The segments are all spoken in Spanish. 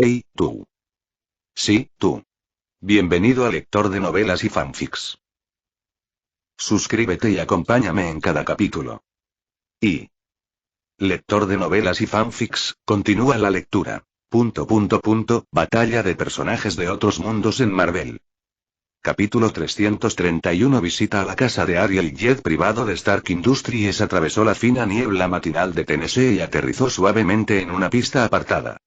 Hey, tú. Sí, tú. Bienvenido al lector de novelas y fanfics. Suscríbete y acompáñame en cada capítulo. Y... Lector de novelas y fanfics, continúa la lectura. Batalla de personajes de otros mundos en Marvel. Capítulo 331. Visita a la casa de Ariel. Jet privado de Stark Industries atravesó la fina niebla matinal de Tennessee y aterrizó suavemente en una pista apartada.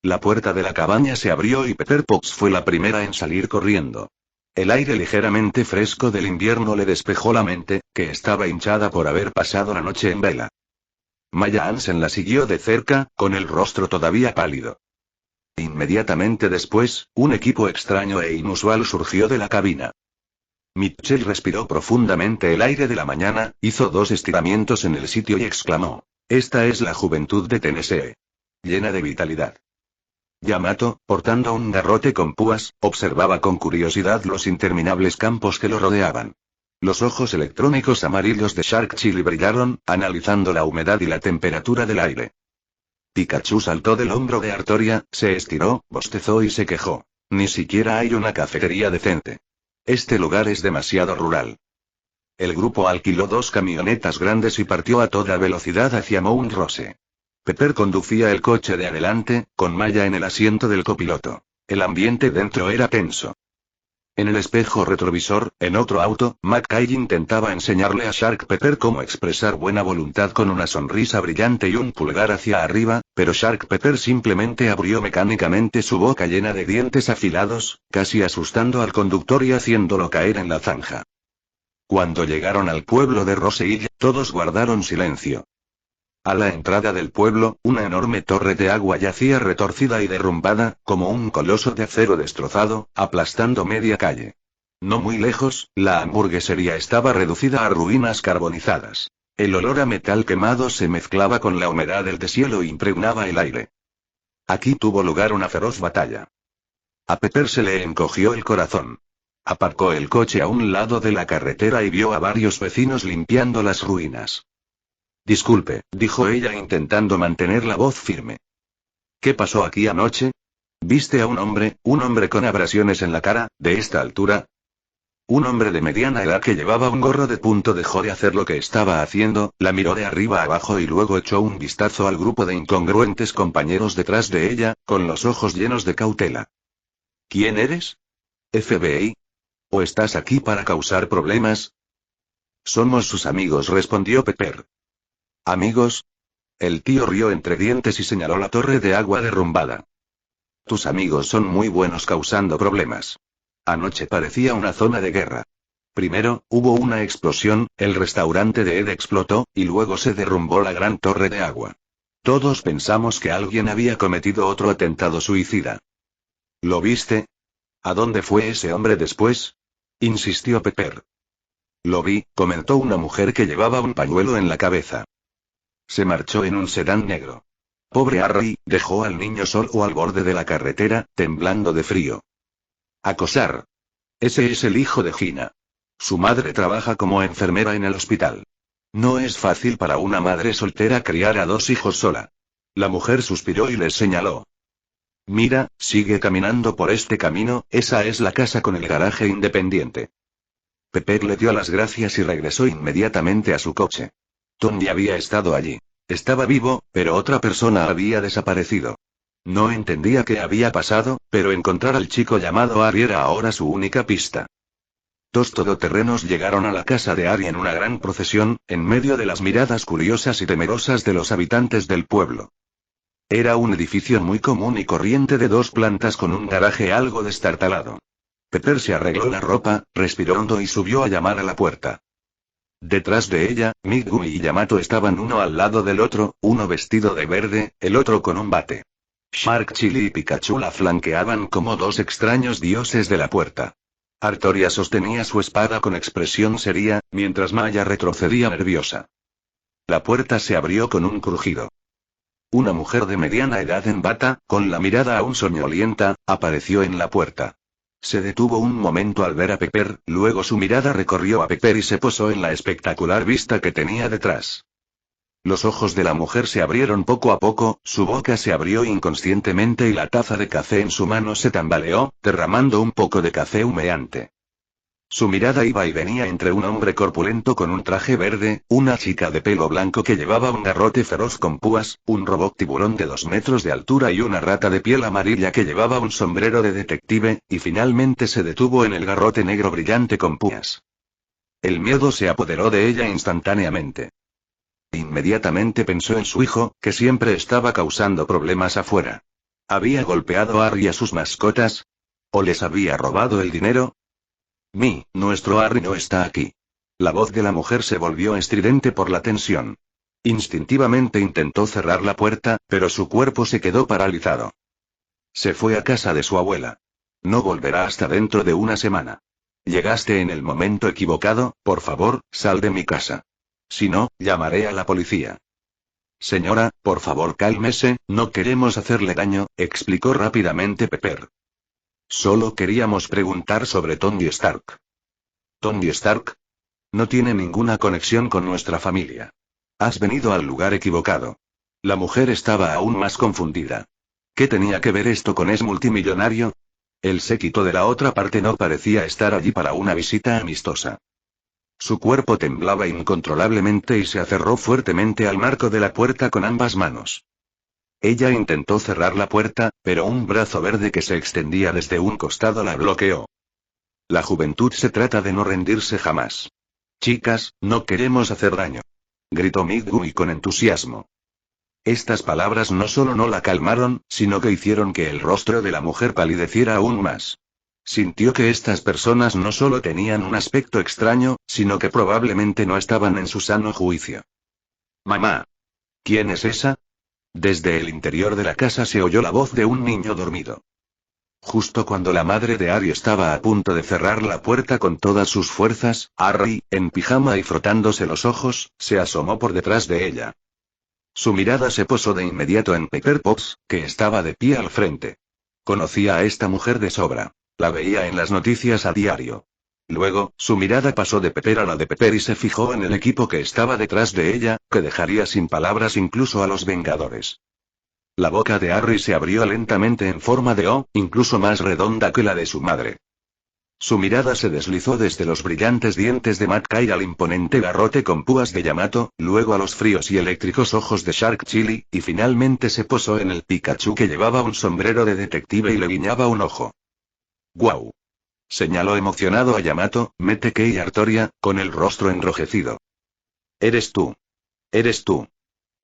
La puerta de la cabaña se abrió y Pepper Potts fue la primera en salir corriendo. El aire ligeramente fresco del invierno le despejó la mente, que estaba hinchada por haber pasado la noche en vela. Maya Hansen la siguió de cerca, con el rostro todavía pálido. Inmediatamente después, un equipo extraño e inusual surgió de la cabina. Mitchell respiró profundamente el aire de la mañana, hizo 2 estiramientos en el sitio y exclamó: «Esta es la juventud de Tennessee. Llena de vitalidad». Yamato, portando un garrote con púas, observaba con curiosidad los interminables campos que lo rodeaban. Los ojos electrónicos amarillos de Shark Chili brillaron, analizando la humedad y la temperatura del aire. Pikachu saltó del hombro de Artoria, se estiró, bostezó y se quejó: «Ni siquiera hay una cafetería decente. Este lugar es demasiado rural». El grupo alquiló 2 camionetas grandes y partió a toda velocidad hacia Mount Rose. Pepper conducía el coche de adelante, con Maya en el asiento del copiloto. El ambiente dentro era tenso. En el espejo retrovisor, en otro auto, McKay intentaba enseñarle a Shark Pepper cómo expresar buena voluntad con una sonrisa brillante y un pulgar hacia arriba, pero Shark Pepper simplemente abrió mecánicamente su boca llena de dientes afilados, casi asustando al conductor y haciéndolo caer en la zanja. Cuando llegaron al pueblo de Rosehill, todos guardaron silencio. A la entrada del pueblo, una enorme torre de agua yacía retorcida y derrumbada, como un coloso de acero destrozado, aplastando media calle. No muy lejos, la hamburguesería estaba reducida a ruinas carbonizadas. El olor a metal quemado se mezclaba con la humedad del deshielo e impregnaba el aire. Aquí tuvo lugar una feroz batalla. A Pepper se le encogió el corazón. Aparcó el coche a un lado de la carretera y vio a varios vecinos limpiando las ruinas. «Disculpe», dijo ella intentando mantener la voz firme. «¿Qué pasó aquí anoche? ¿Viste a un hombre con abrasiones en la cara, de esta altura?» Un hombre de mediana edad que llevaba un gorro de punto dejó de hacer lo que estaba haciendo, la miró de arriba abajo y luego echó un vistazo al grupo de incongruentes compañeros detrás de ella, con los ojos llenos de cautela. «¿Quién eres? ¿FBI? ¿O estás aquí para causar problemas?» «Somos sus amigos», respondió Pepper. «¿Amigos?» El tío rió entre dientes y señaló la torre de agua derrumbada. «Tus amigos son muy buenos causando problemas. Anoche parecía una zona de guerra. Primero, hubo una explosión, el restaurante de Ed explotó, y luego se derrumbó la gran torre de agua. Todos pensamos que alguien había cometido otro atentado suicida». «¿Lo viste? ¿A dónde fue ese hombre después?», insistió Pepper. «Lo vi», comentó una mujer que llevaba un pañuelo en la cabeza. «Se marchó en un sedán negro. Pobre Harry, dejó al niño solo al borde de la carretera, temblando de frío. Acosar. Ese es el hijo de Gina. Su madre trabaja como enfermera en el hospital. No es fácil para una madre soltera criar a 2 hijos sola». La mujer suspiró y les señaló. «Mira, sigue caminando por este camino, esa es la casa con el garaje independiente». Pepper le dio las gracias y regresó inmediatamente a su coche. Tony había estado allí. Estaba vivo, pero otra persona había desaparecido. No entendía qué había pasado, pero encontrar al chico llamado Ari era ahora su única pista. 2 todoterrenos llegaron a la casa de Ari en una gran procesión, en medio de las miradas curiosas y temerosas de los habitantes del pueblo. Era un edificio muy común y corriente de 2 plantas con un garaje algo destartalado. Pepper se arregló la ropa, respiró hondo y subió a llamar a la puerta. Detrás de ella, Megumi y Yamato estaban uno al lado del otro, uno vestido de verde, el otro con un bate. Shark Chili y Pikachu la flanqueaban como 2 extraños dioses de la puerta. Artoria sostenía su espada con expresión seria, mientras Maya retrocedía nerviosa. La puerta se abrió con un crujido. Una mujer de mediana edad en bata, con la mirada aún soñolienta, apareció en la puerta. Se detuvo un momento al ver a Pepper, luego su mirada recorrió a Pepper y se posó en la espectacular vista que tenía detrás. Los ojos de la mujer se abrieron poco a poco, su boca se abrió inconscientemente y la taza de café en su mano se tambaleó, derramando un poco de café humeante. Su mirada iba y venía entre un hombre corpulento con un traje verde, una chica de pelo blanco que llevaba un garrote feroz con púas, un robot tiburón de 2 metros de altura y una rata de piel amarilla que llevaba un sombrero de detective, y finalmente se detuvo en el garrote negro brillante con púas. El miedo se apoderó de ella instantáneamente. Inmediatamente pensó en su hijo, que siempre estaba causando problemas afuera. ¿Había golpeado a Harry y a sus mascotas? ¿O les había robado el dinero? Nuestro Harry no está aquí. La voz de la mujer se volvió estridente por la tensión. Instintivamente intentó cerrar la puerta, pero su cuerpo se quedó paralizado. Se fue a casa de su abuela. No volverá hasta dentro de una semana. Llegaste en el momento equivocado, por favor, sal de mi casa. Si no, llamaré a la policía. Señora, por favor cálmese, no queremos hacerle daño, explicó rápidamente Pepper. Solo queríamos preguntar sobre Tony Stark. ¿Tony Stark? No tiene ninguna conexión con nuestra familia. Has venido al lugar equivocado. La mujer estaba aún más confundida. ¿Qué tenía que ver esto con multimillonario? El séquito de la otra parte no parecía estar allí para una visita amistosa. Su cuerpo temblaba incontrolablemente y se aferró fuertemente al marco de la puerta con ambas manos. Ella intentó cerrar la puerta, pero un brazo verde que se extendía desde un costado la bloqueó. La juventud se trata de no rendirse jamás. Chicas, no queremos hacer daño. Gritó Midway con entusiasmo. Estas palabras no solo no la calmaron, sino que hicieron que el rostro de la mujer palideciera aún más. Sintió que estas personas no solo tenían un aspecto extraño, sino que probablemente no estaban en su sano juicio. Mamá. ¿Quién es esa? Desde el interior de la casa se oyó la voz de un niño dormido. Justo cuando la madre de Harry estaba a punto de cerrar la puerta con todas sus fuerzas, Harry, en pijama y frotándose los ojos, se asomó por detrás de ella. Su mirada se posó de inmediato en Pepper Potts, que estaba de pie al frente. Conocía a esta mujer de sobra. La veía en las noticias a diario. Luego, su mirada pasó de Pepper a la de Pepper y se fijó en el equipo que estaba detrás de ella, que dejaría sin palabras incluso a los Vengadores. La boca de Harry se abrió lentamente en forma de O, incluso más redonda que la de su madre. Su mirada se deslizó desde los brillantes dientes de Mackay al imponente garrote con púas de Yamato, luego a los fríos y eléctricos ojos de Shark Chili, y finalmente se posó en el Pikachu que llevaba un sombrero de detective y le guiñaba un ojo. «¡Guau!», señaló emocionado a Yamato, Metekei Artoria, con el rostro enrojecido. «Eres tú. Eres tú.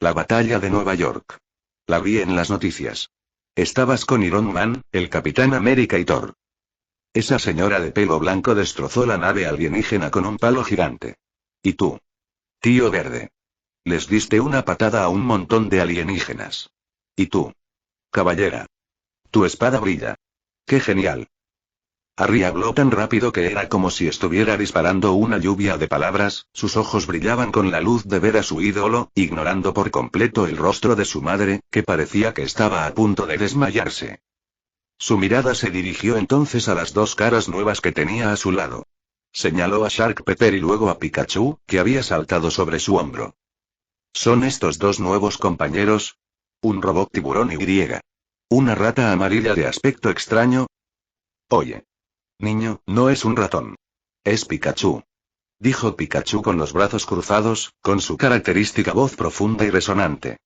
La batalla de Nueva York. La vi en las noticias. Estabas con Iron Man, el Capitán América y Thor. Esa señora de pelo blanco destrozó la nave alienígena con un palo gigante. Y tú. Tío Verde. Les diste una patada a un montón de alienígenas. Y tú. Caballera. Tu espada brilla. ¡Qué genial!». Harry habló tan rápido que era como si estuviera disparando una lluvia de palabras, sus ojos brillaban con la luz de ver a su ídolo, ignorando por completo el rostro de su madre, que parecía que estaba a punto de desmayarse. Su mirada se dirigió entonces a las dos caras nuevas que tenía a su lado. Señaló a Shark Pepper y luego a Pikachu, que había saltado sobre su hombro. ¿Son estos dos nuevos compañeros? ¿Un robot tiburón y una rata amarilla de aspecto extraño? Oye. Niño, no es un ratón. Es Pikachu. Dijo Pikachu con los brazos cruzados, con su característica voz profunda y resonante.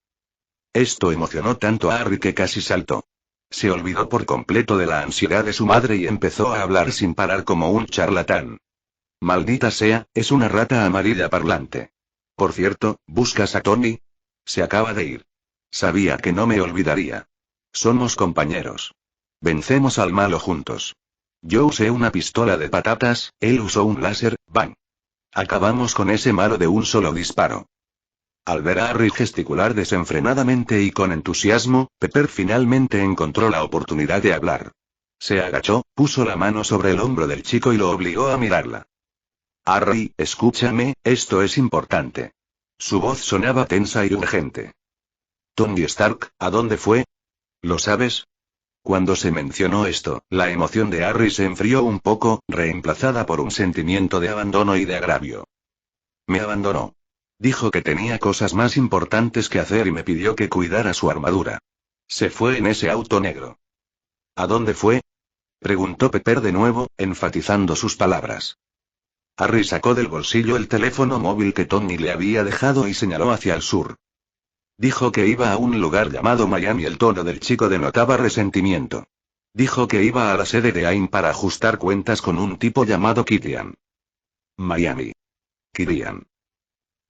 Esto emocionó tanto a Harry que casi saltó. Se olvidó por completo de la ansiedad de su madre y empezó a hablar sin parar como un charlatán. Maldita sea, es una rata amarilla parlante. Por cierto, ¿buscas a Tony? Se acaba de ir. Sabía que no me olvidaría. Somos compañeros. Vencemos al malo juntos. Yo usé una pistola de patatas, él usó un láser, ¡bang! Acabamos con ese malo de un solo disparo. Al ver a Harry gesticular desenfrenadamente y con entusiasmo, Pepper finalmente encontró la oportunidad de hablar. Se agachó, puso la mano sobre el hombro del chico y lo obligó a mirarla. Harry, escúchame, esto es importante. Su voz sonaba tensa y urgente. Tony Stark, ¿a dónde fue? ¿Lo sabes? Cuando se mencionó esto, la emoción de Harry se enfrió un poco, reemplazada por un sentimiento de abandono y de agravio. Me abandonó. Dijo que tenía cosas más importantes que hacer y me pidió que cuidara su armadura. Se fue en ese auto negro. ¿A dónde fue? Preguntó Pepper de nuevo, enfatizando sus palabras. Harry sacó del bolsillo el teléfono móvil que Tony le había dejado y señaló hacia el sur. Dijo que iba a un lugar llamado Miami. El tono del chico denotaba resentimiento. Dijo que iba a la sede de AIM para ajustar cuentas con un tipo llamado Killian. Miami. Killian.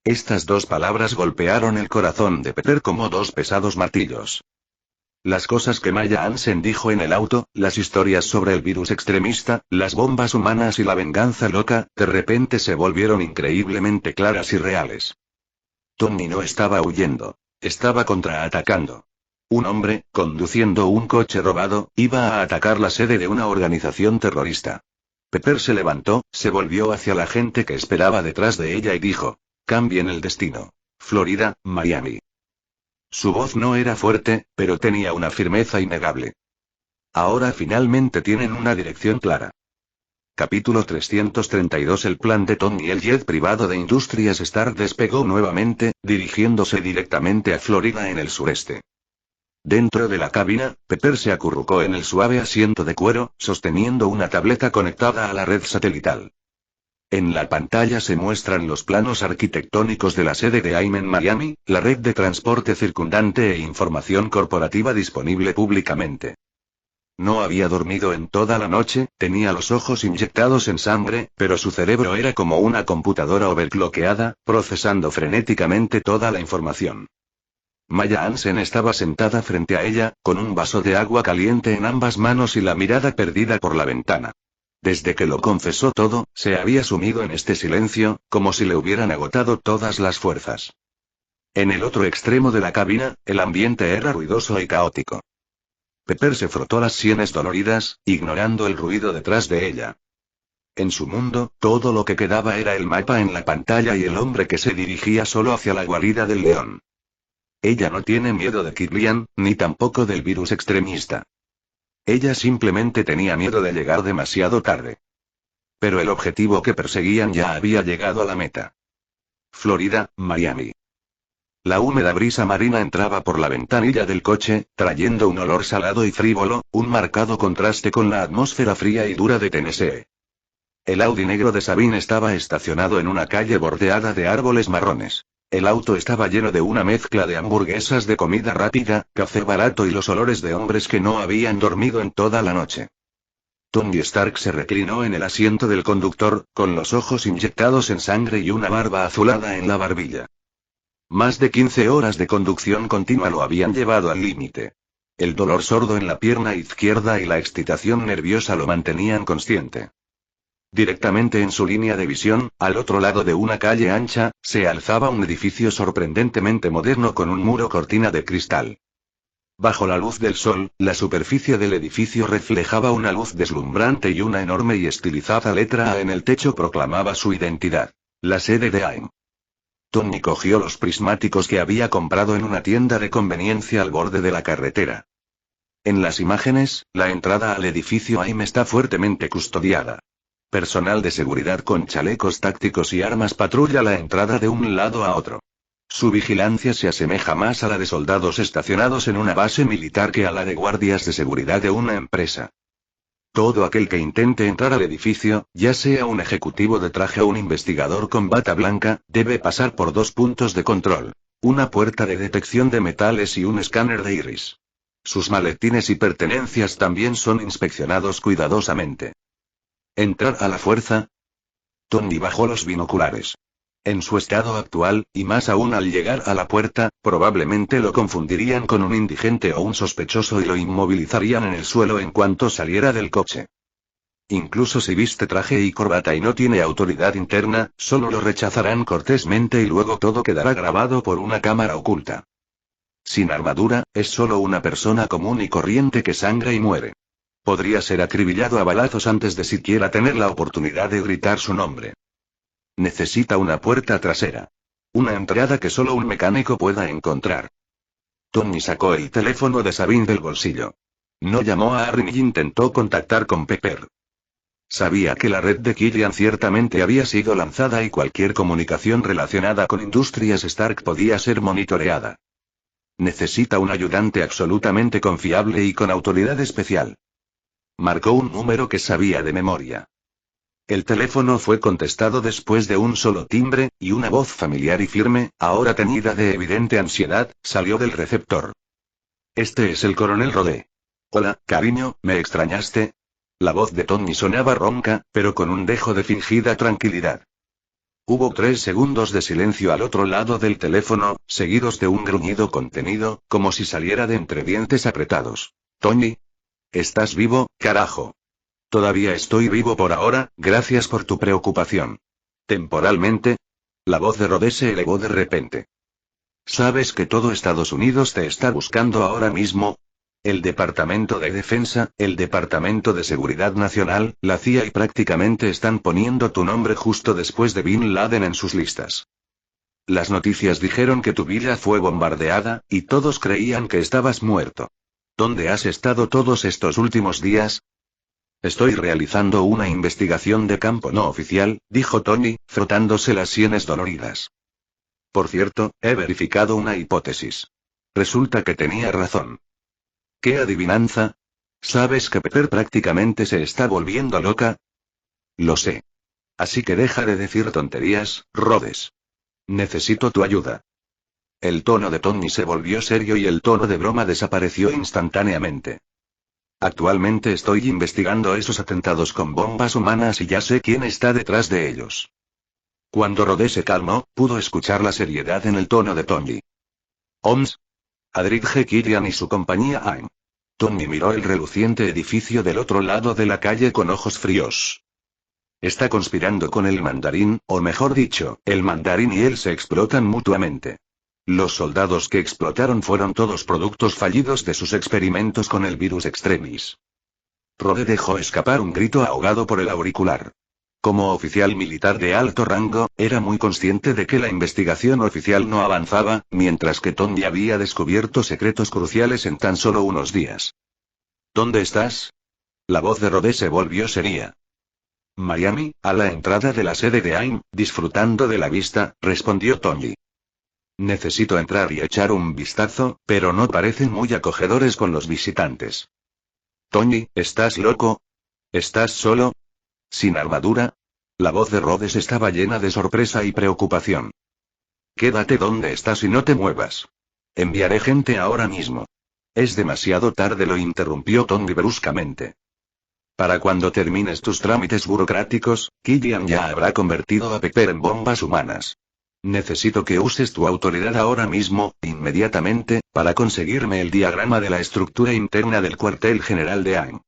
Estas dos palabras golpearon el corazón de Pepper como dos pesados martillos. Las cosas que Maya Hansen dijo en el auto, las historias sobre el virus extremista, las bombas humanas y la venganza loca, de repente se volvieron increíblemente claras y reales. Tony no estaba huyendo. Estaba contraatacando. Un hombre, conduciendo un coche robado, iba a atacar la sede de una organización terrorista. Pepper se levantó, se volvió hacia la gente que esperaba detrás de ella y dijo: cambien el destino. Florida, Miami. Su voz no era fuerte, pero tenía una firmeza innegable. Ahora finalmente tienen una dirección clara. Capítulo 332. El plan de Tony. El jet privado de Industrias Star despegó nuevamente, dirigiéndose directamente a Florida en el sureste. Dentro de la cabina, Pepper se acurrucó en el suave asiento de cuero, sosteniendo una tableta conectada a la red satelital. En la pantalla se muestran los planos arquitectónicos de la sede de AIM en Miami, la red de transporte circundante e información corporativa disponible públicamente. No había dormido en toda la noche, tenía los ojos inyectados en sangre, pero su cerebro era como una computadora overclockeada, procesando frenéticamente toda la información. Maya Hansen estaba sentada frente a ella, con un vaso de agua caliente en ambas manos y la mirada perdida por la ventana. Desde que lo confesó todo, se había sumido en este silencio, como si le hubieran agotado todas las fuerzas. En el otro extremo de la cabina, el ambiente era ruidoso y caótico. Pepper se frotó las sienes doloridas, ignorando el ruido detrás de ella. En su mundo, todo lo que quedaba era el mapa en la pantalla y el hombre que se dirigía solo hacia la guarida del león. Ella no tiene miedo de Killian, ni tampoco del virus extremista. Ella simplemente tenía miedo de llegar demasiado tarde. Pero el objetivo que perseguían ya había llegado a la meta. Florida, Miami. La húmeda brisa marina entraba por la ventanilla del coche, trayendo un olor salado y frívolo, un marcado contraste con la atmósfera fría y dura de Tennessee. El Audi negro de Sabine estaba estacionado en una calle bordeada de árboles marrones. El auto estaba lleno de una mezcla de hamburguesas de comida rápida, café barato y los olores de hombres que no habían dormido en toda la noche. Tony Stark se reclinó en el asiento del conductor, con los ojos inyectados en sangre y una barba azulada en la barbilla. Más de 15 horas de conducción continua lo habían llevado al límite. El dolor sordo en la pierna izquierda y la excitación nerviosa lo mantenían consciente. Directamente en su línea de visión, al otro lado de una calle ancha, se alzaba un edificio sorprendentemente moderno con un muro cortina de cristal. Bajo la luz del sol, la superficie del edificio reflejaba una luz deslumbrante y una enorme y estilizada letra A en el techo proclamaba su identidad: la sede de AIM. Tony cogió los prismáticos que había comprado en una tienda de conveniencia al borde de la carretera. En las imágenes, la entrada al edificio AIM está fuertemente custodiada. Personal de seguridad con chalecos tácticos y armas patrulla la entrada de un lado a otro. Su vigilancia se asemeja más a la de soldados estacionados en una base militar que a la de guardias de seguridad de una empresa. Todo aquel que intente entrar al edificio, ya sea un ejecutivo de traje o un investigador con bata blanca, debe pasar por 2 puntos de control: una puerta de detección de metales y un escáner de iris. Sus maletines y pertenencias también son inspeccionados cuidadosamente. ¿Entrar a la fuerza? Tony bajó los binoculares. En su estado actual, y más aún al llegar a la puerta, probablemente lo confundirían con un indigente o un sospechoso y lo inmovilizarían en el suelo en cuanto saliera del coche. Incluso si viste traje y corbata y no tiene autoridad interna, solo lo rechazarán cortésmente y luego todo quedará grabado por una cámara oculta. Sin armadura, es solo una persona común y corriente que sangra y muere. Podría ser acribillado a balazos antes de siquiera tener la oportunidad de gritar su nombre. Necesita una puerta trasera. Una entrada que solo un mecánico pueda encontrar. Tony sacó el teléfono de Sabine del bolsillo. No llamó a Harry ni intentó contactar con Pepper. Sabía que la red de Killian ciertamente había sido lanzada y cualquier comunicación relacionada con Industrias Stark podía ser monitoreada. Necesita un ayudante absolutamente confiable y con autoridad especial. Marcó un número que sabía de memoria. El teléfono fue contestado después de un solo timbre, y una voz familiar y firme, ahora teñida de evidente ansiedad, salió del receptor. Este es el coronel Rode. Hola, cariño, ¿me extrañaste? La voz de Tony sonaba ronca, pero con un dejo de fingida tranquilidad. Hubo 3 segundos de silencio al otro lado del teléfono, seguidos de un gruñido contenido, como si saliera de entre dientes apretados. Tony. ¿Estás vivo, carajo? Todavía estoy vivo por ahora, gracias por tu preocupación. ¿Temporalmente? La voz de Rhodes se elevó de repente. ¿Sabes que todo Estados Unidos te está buscando ahora mismo? El Departamento de Defensa, el Departamento de Seguridad Nacional, la CIA y prácticamente están poniendo tu nombre justo después de Bin Laden en sus listas. Las noticias dijeron que tu villa fue bombardeada, y todos creían que estabas muerto. ¿Dónde has estado todos estos últimos días? Estoy realizando una investigación de campo no oficial, dijo Tony, frotándose las sienes doloridas. Por cierto, he verificado una hipótesis. Resulta que tenía razón. ¿Qué adivinanza? ¿Sabes que Pepper prácticamente se está volviendo loca? Lo sé. Así que deja de decir tonterías, Rhodes. Necesito tu ayuda. El tono de Tony se volvió serio y el tono de broma desapareció instantáneamente. Actualmente estoy investigando esos atentados con bombas humanas y ya sé quién está detrás de ellos. Cuando Rhodes se calmó, pudo escuchar la seriedad en el tono de Tony. «OMS. Adrid G. Killian y su compañía AIM». Tony miró el reluciente edificio del otro lado de la calle con ojos fríos. Está conspirando con el mandarín, o mejor dicho, el mandarín y él se explotan mutuamente. Los soldados que explotaron fueron todos productos fallidos de sus experimentos con el virus extremis. Rode dejó escapar un grito ahogado por el auricular. Como oficial militar de alto rango, era muy consciente de que la investigación oficial no avanzaba, mientras que Tony había descubierto secretos cruciales en tan solo unos días. ¿Dónde estás? La voz de Rode se volvió seria. Miami, a la entrada de la sede de AIM, disfrutando de la vista, respondió Tony. Necesito entrar y echar un vistazo, pero no parecen muy acogedores con los visitantes. Tony, ¿estás loco? ¿Estás solo? ¿Sin armadura? La voz de Rhodes estaba llena de sorpresa y preocupación. Quédate donde estás y no te muevas. Enviaré gente ahora mismo. Es demasiado tarde, lo interrumpió Tony bruscamente. Para cuando termines tus trámites burocráticos, Killian ya habrá convertido a Pepper en bombas humanas. Necesito que uses tu autoridad ahora mismo, inmediatamente, para conseguirme el diagrama de la estructura interna del cuartel general de AIM.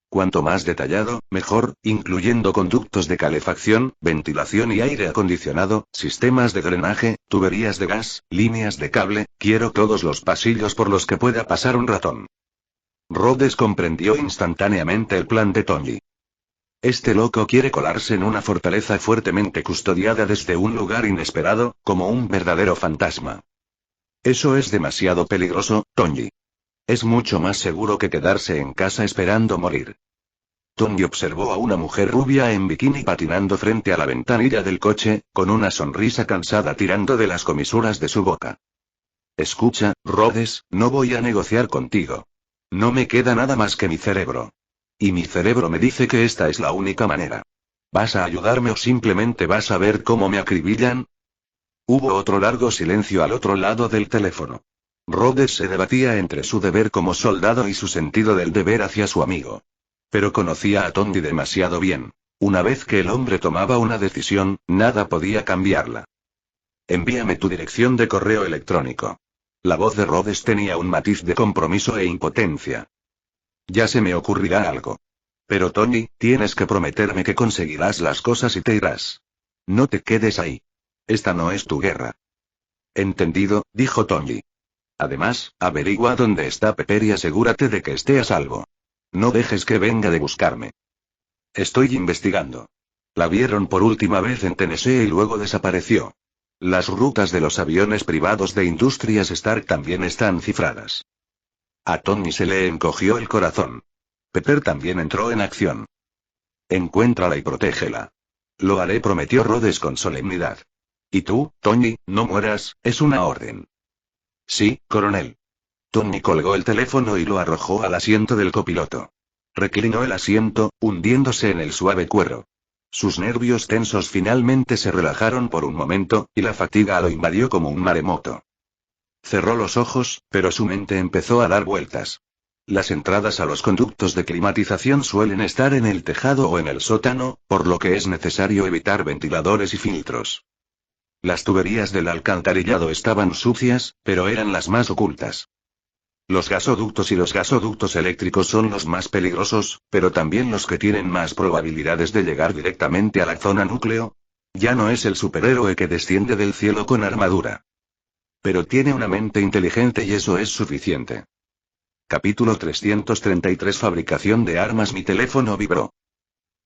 Cuanto más detallado, mejor, incluyendo conductos de calefacción, ventilación y aire acondicionado, sistemas de drenaje, tuberías de gas, líneas de cable, quiero todos los pasillos por los que pueda pasar un ratón. Rhodes comprendió instantáneamente el plan de Tony. Este loco quiere colarse en una fortaleza fuertemente custodiada desde un lugar inesperado, como un verdadero fantasma. Eso es demasiado peligroso, Tony. Es mucho más seguro que quedarse en casa esperando morir. Tony observó a una mujer rubia en bikini patinando frente a la ventanilla del coche, con una sonrisa cansada tirando de las comisuras de su boca. Escucha, Rhodes, no voy a negociar contigo. No me queda nada más que mi cerebro. Y mi cerebro me dice que esta es la única manera. ¿Vas a ayudarme o simplemente vas a ver cómo me acribillan? Hubo otro largo silencio al otro lado del teléfono. Rhodes se debatía entre su deber como soldado y su sentido del deber hacia su amigo. Pero conocía a Tony demasiado bien. Una vez que el hombre tomaba una decisión, nada podía cambiarla. Envíame tu dirección de correo electrónico. La voz de Rhodes tenía un matiz de compromiso e impotencia. Ya se me ocurrirá algo. Pero Tony, tienes que prometerme que conseguirás las cosas y te irás. No te quedes ahí. Esta no es tu guerra. Entendido, dijo Tony. Además, averigua dónde está Pepper y asegúrate de que esté a salvo. No dejes que venga de buscarme. Estoy investigando. La vieron por última vez en Tennessee y luego desapareció. Las rutas de los aviones privados de Industrias Stark también están cifradas. A Tony se le encogió el corazón. Pepper también entró en acción. Encuéntrala y protégela. Lo haré, prometió Rhodes con solemnidad. Y tú, Tony, no mueras, es una orden. Sí, coronel. Tony colgó el teléfono y lo arrojó al asiento del copiloto. Reclinó el asiento, hundiéndose en el suave cuero. Sus nervios tensos finalmente se relajaron por un momento, y la fatiga lo invadió como un maremoto. Cerró los ojos, pero su mente empezó a dar vueltas. Las entradas a los conductos de climatización suelen estar en el tejado o en el sótano, por lo que es necesario evitar ventiladores y filtros. Las tuberías del alcantarillado estaban sucias, pero eran las más ocultas. Los gasoductos y los gasoductos eléctricos son los más peligrosos, pero también los que tienen más probabilidades de llegar directamente a la zona núcleo. Ya no es el superhéroe que desciende del cielo con armadura. Pero tiene una mente inteligente y eso es suficiente. Capítulo 333. Fabricación de armas. Mi teléfono vibró.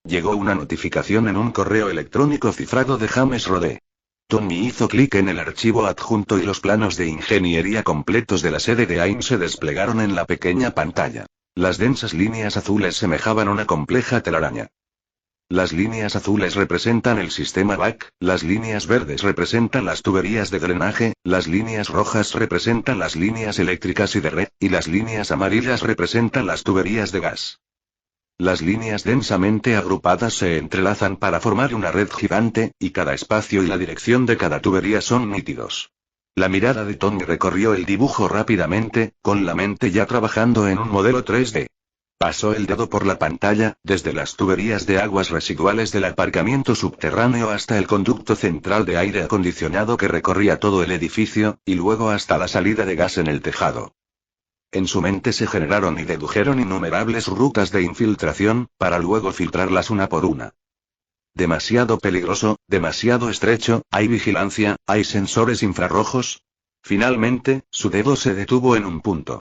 Llegó una notificación en un correo electrónico cifrado de James Rode. Tony hizo clic en el archivo adjunto y los planos de ingeniería completos de la sede de AIM se desplegaron en la pequeña pantalla. Las densas líneas azules semejaban una compleja telaraña. Las líneas azules representan el sistema BAC, las líneas verdes representan las tuberías de drenaje, las líneas rojas representan las líneas eléctricas y de red, y las líneas amarillas representan las tuberías de gas. Las líneas densamente agrupadas se entrelazan para formar una red gigante, y cada espacio y la dirección de cada tubería son nítidos. La mirada de Tony recorrió el dibujo rápidamente, con la mente ya trabajando en un modelo 3D. Pasó el dedo por la pantalla, desde las tuberías de aguas residuales del aparcamiento subterráneo hasta el conducto central de aire acondicionado que recorría todo el edificio, y luego hasta la salida de gas en el tejado. En su mente se generaron y dedujeron innumerables rutas de infiltración, para luego filtrarlas una por una. Demasiado peligroso, demasiado estrecho, hay vigilancia, hay sensores infrarrojos. Finalmente, su dedo se detuvo en un punto.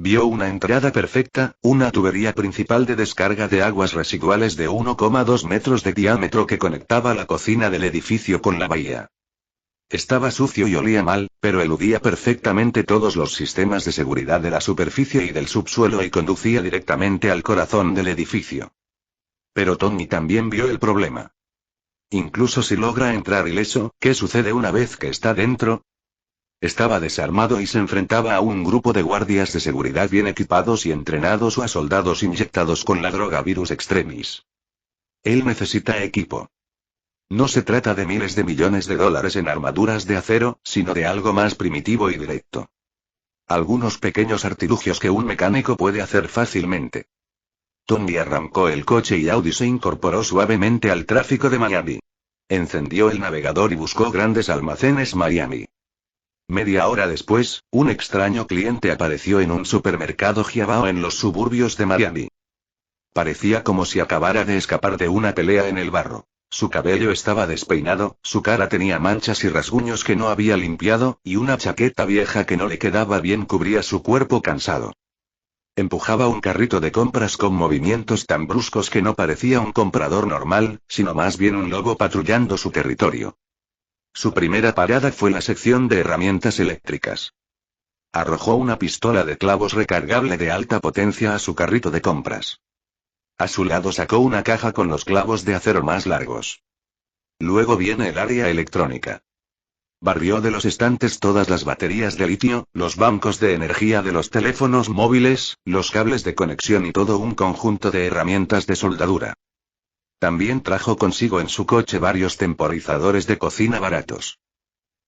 Vio una entrada perfecta, una tubería principal de descarga de aguas residuales de 1,2 metros de diámetro que conectaba la cocina del edificio con la bahía. Estaba sucio y olía mal, pero eludía perfectamente todos los sistemas de seguridad de la superficie y del subsuelo y conducía directamente al corazón del edificio. Pero Tony también vio el problema. Incluso si logra entrar ileso, ¿qué sucede una vez que está dentro? Estaba desarmado y se enfrentaba a un grupo de guardias de seguridad bien equipados y entrenados o a soldados inyectados con la droga Virus Extremis. Él necesita equipo. No se trata de miles de millones de dólares en armaduras de acero, sino de algo más primitivo y directo. Algunos pequeños artilugios que un mecánico puede hacer fácilmente. Tony arrancó el coche y Audi se incorporó suavemente al tráfico de Miami. Encendió el navegador y buscó Grandes Almacenes Miami. Media hora después, un extraño cliente apareció en un supermercado Giabao en los suburbios de Miami. Parecía como si acabara de escapar de una pelea en el barro. Su cabello estaba despeinado, su cara tenía manchas y rasguños que no había limpiado, y una chaqueta vieja que no le quedaba bien cubría su cuerpo cansado. Empujaba un carrito de compras con movimientos tan bruscos que no parecía un comprador normal, sino más bien un lobo patrullando su territorio. Su primera parada fue la sección de herramientas eléctricas. Arrojó una pistola de clavos recargable de alta potencia a su carrito de compras. A su lado sacó una caja con los clavos de acero más largos. Luego viene el área electrónica. Barrió de los estantes todas las baterías de litio, los bancos de energía de los teléfonos móviles, los cables de conexión y todo un conjunto de herramientas de soldadura. También trajo consigo en su coche varios temporizadores de cocina baratos.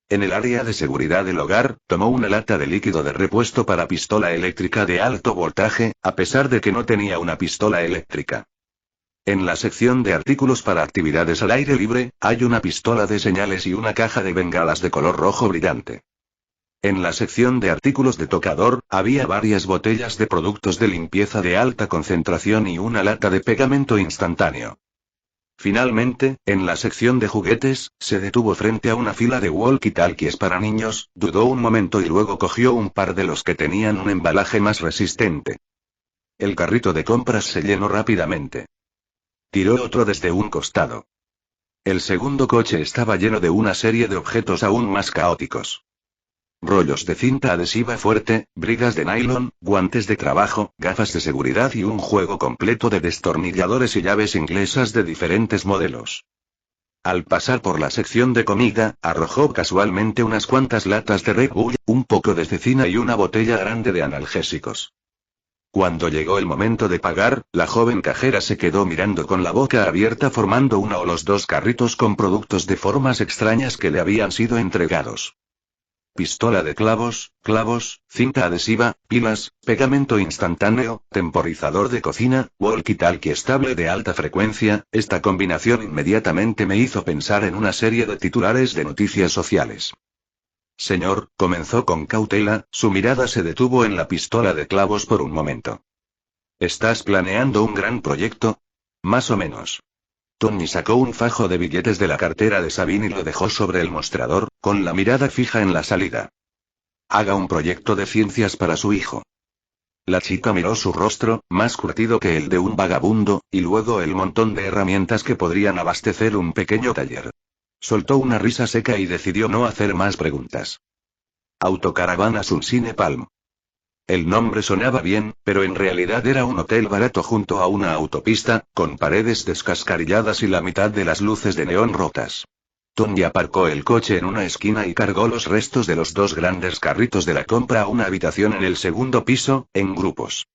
En el área de seguridad del hogar, tomó una lata de líquido de repuesto para pistola eléctrica de alto voltaje, a pesar de que no tenía una pistola eléctrica. En la sección de artículos para actividades al aire libre, hay una pistola de señales y una caja de bengalas de color rojo brillante. En la sección de artículos de tocador, había varias botellas de productos de limpieza de alta concentración y una lata de pegamento instantáneo. Finalmente, en la sección de juguetes, se detuvo frente a una fila de walkie-talkies para niños, dudó un momento y luego cogió un par de los que tenían un embalaje más resistente. El carrito de compras se llenó rápidamente. Tiró otro desde un costado. El segundo coche estaba lleno de una serie de objetos aún más caóticos. rollos de cinta adhesiva fuerte, bridas de nylon, guantes de trabajo, gafas de seguridad y un juego completo de destornilladores y llaves inglesas de diferentes modelos. Al pasar por la sección de comida, arrojó casualmente unas cuantas latas de Red Bull, un poco de cecina y una botella grande de analgésicos. Cuando llegó el momento de pagar, la joven cajera se quedó mirando con la boca abierta formando uno o los dos carritos con productos de formas extrañas que le habían sido entregados. Pistola de clavos, cinta adhesiva, pilas, pegamento instantáneo, temporizador de cocina, walkie-talkie estable de alta frecuencia. Esta combinación inmediatamente me hizo pensar en una serie de titulares de noticias sociales. Señor, comenzó con cautela, su mirada se detuvo en la pistola de clavos por un momento. ¿Estás planeando un gran proyecto? Más o menos. Tony sacó un fajo de billetes de la cartera de Sabine y lo dejó sobre el mostrador, con la mirada fija en la salida. Haga un proyecto de ciencias para su hijo. La chica miró su rostro, más curtido que el de un vagabundo, y luego el montón de herramientas que podrían abastecer un pequeño taller. Soltó una risa seca y decidió no hacer más preguntas. Autocaravana Sunsine Palm. El nombre sonaba bien, pero en realidad era un hotel barato junto a una autopista, con paredes descascarilladas y la mitad de las luces de neón rotas. Tony aparcó el coche en una esquina y cargó los restos de los dos grandes carritos de la compra a una habitación en el segundo piso, en grupos.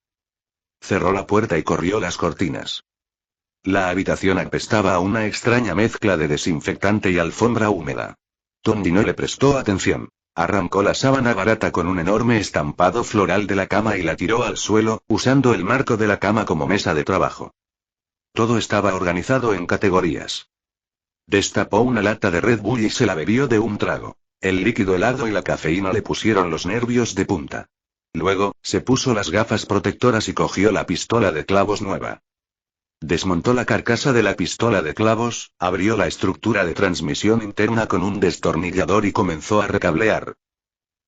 Cerró la puerta y corrió las cortinas. La habitación apestaba a una extraña mezcla de desinfectante y alfombra húmeda. Tony no le prestó atención. Arrancó la sábana barata con un enorme estampado floral de la cama y la tiró al suelo, usando el marco de la cama como mesa de trabajo. Todo estaba organizado en categorías. Destapó una lata de Red Bull y se la bebió de un trago. El líquido helado y la cafeína le pusieron los nervios de punta. Luego, se puso las gafas protectoras y cogió la pistola de clavos nueva. Desmontó la carcasa de la pistola de clavos, abrió la estructura de transmisión interna con un destornillador y comenzó a recablear.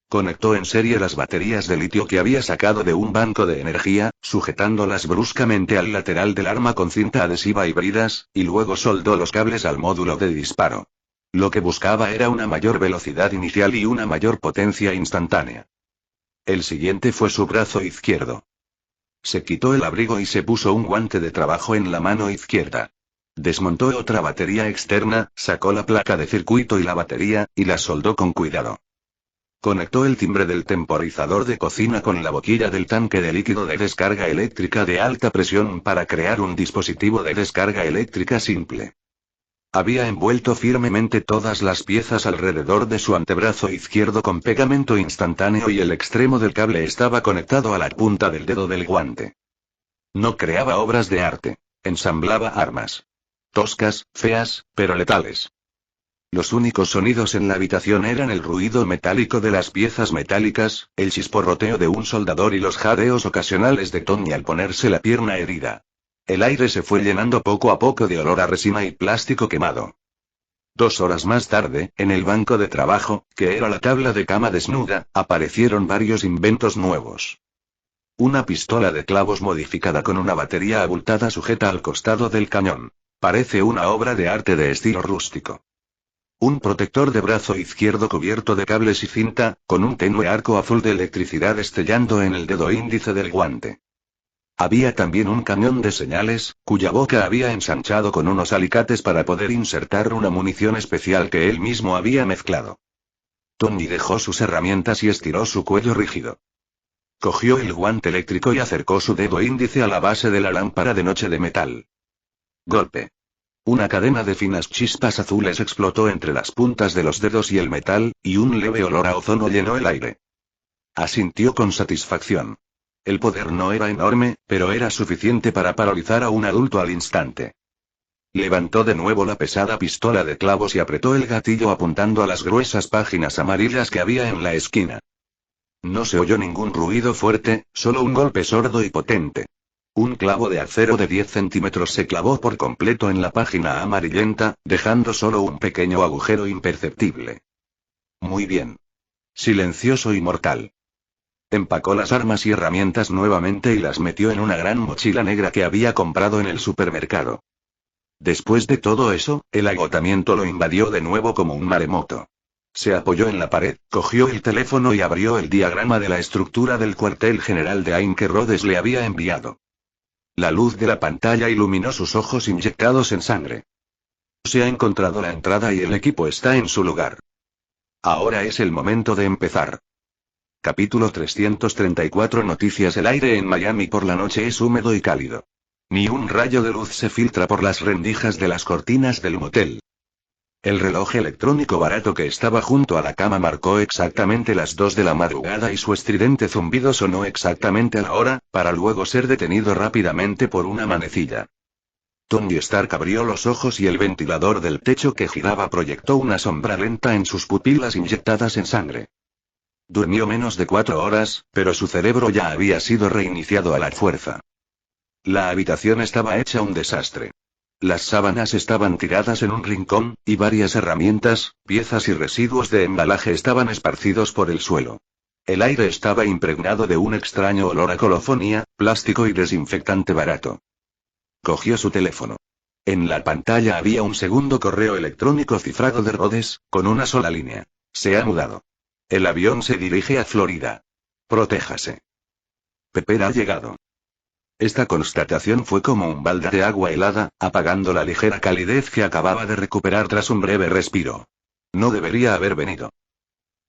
Conectó en serie las baterías de litio que había sacado de un banco de energía, sujetándolas bruscamente al lateral del arma con cinta adhesiva y bridas, y luego soldó los cables al módulo de disparo. Lo que buscaba era una mayor velocidad inicial y una mayor potencia instantánea. El siguiente fue su brazo izquierdo. Se quitó el abrigo y se puso un guante de trabajo en la mano izquierda. Desmontó otra batería externa, sacó la placa de circuito y la batería, y la soldó con cuidado. Conectó el timbre del temporizador de cocina con la boquilla del tanque de líquido de descarga eléctrica de alta presión para crear un dispositivo de descarga eléctrica simple. Había envuelto firmemente todas las piezas alrededor de su antebrazo izquierdo con pegamento instantáneo y el extremo del cable estaba conectado a la punta del dedo del guante. No creaba obras de arte. Ensamblaba armas. Toscas, feas, pero letales. Los únicos sonidos en la habitación eran el ruido metálico de las piezas metálicas, el chisporroteo de un soldador y los jadeos ocasionales de Tony al ponerse la pierna herida. El aire se fue llenando poco a poco de olor a resina y plástico quemado. 2 horas más tarde, en el banco de trabajo, que era la tabla de cama desnuda, aparecieron varios inventos nuevos. Una pistola de clavos modificada con una batería abultada sujeta al costado del cañón. Parece una obra de arte de estilo rústico. Un protector de brazo izquierdo cubierto de cables y cinta, con un tenue arco azul de electricidad estellando en el dedo índice del guante. Había también un cañón de señales, cuya boca había ensanchado con unos alicates para poder insertar una munición especial que él mismo había mezclado. Tony dejó sus herramientas y estiró su cuello rígido. Cogió el guante eléctrico y acercó su dedo índice a la base de la lámpara de noche de metal. Golpe. Una cadena de finas chispas azules explotó entre las puntas de los dedos y el metal, y un leve olor a ozono llenó el aire. Asintió con satisfacción. El poder no era enorme, pero era suficiente para paralizar a un adulto al instante. Levantó de nuevo la pesada pistola de clavos y apretó el gatillo apuntando a las gruesas páginas amarillas que había en la esquina. No se oyó ningún ruido fuerte, solo un golpe sordo y potente. Un clavo de acero de 10 centímetros se clavó por completo en la página amarillenta, dejando solo un pequeño agujero imperceptible. Muy bien. Silencioso y mortal. Empacó las armas y herramientas nuevamente y las metió en una gran mochila negra que había comprado en el supermercado. Después de todo eso, el agotamiento lo invadió de nuevo como un maremoto. Se apoyó en la pared, cogió el teléfono y abrió el diagrama de la estructura del cuartel general de AIM que Rhodes le había enviado. La luz de la pantalla iluminó sus ojos inyectados en sangre. Se ha encontrado la entrada y el equipo está en su lugar. Ahora es el momento de empezar. Capítulo 334 Noticias. El aire en Miami por la noche es húmedo y cálido. Ni un rayo de luz se filtra por las rendijas de las cortinas del motel. El reloj electrónico barato que estaba junto a la cama marcó exactamente las 2 de la madrugada y su estridente zumbido sonó exactamente a la hora, para luego ser detenido rápidamente por una manecilla. Tony Stark abrió los ojos y el ventilador del techo que giraba proyectó una sombra lenta en sus pupilas inyectadas en sangre. Durmió menos de 4 horas, pero su cerebro ya había sido reiniciado a la fuerza. La habitación estaba hecha un desastre. Las sábanas estaban tiradas en un rincón, y varias herramientas, piezas y residuos de embalaje estaban esparcidos por el suelo. El aire estaba impregnado de un extraño olor a colofonía, plástico y desinfectante barato. Cogió su teléfono. En la pantalla había un segundo correo electrónico cifrado de Rhodes, con una sola línea. Se ha mudado. El avión se dirige a Florida. Protéjase. Pepper ha llegado. Esta constatación fue como un balde de agua helada, apagando la ligera calidez que acababa de recuperar tras un breve respiro. No debería haber venido.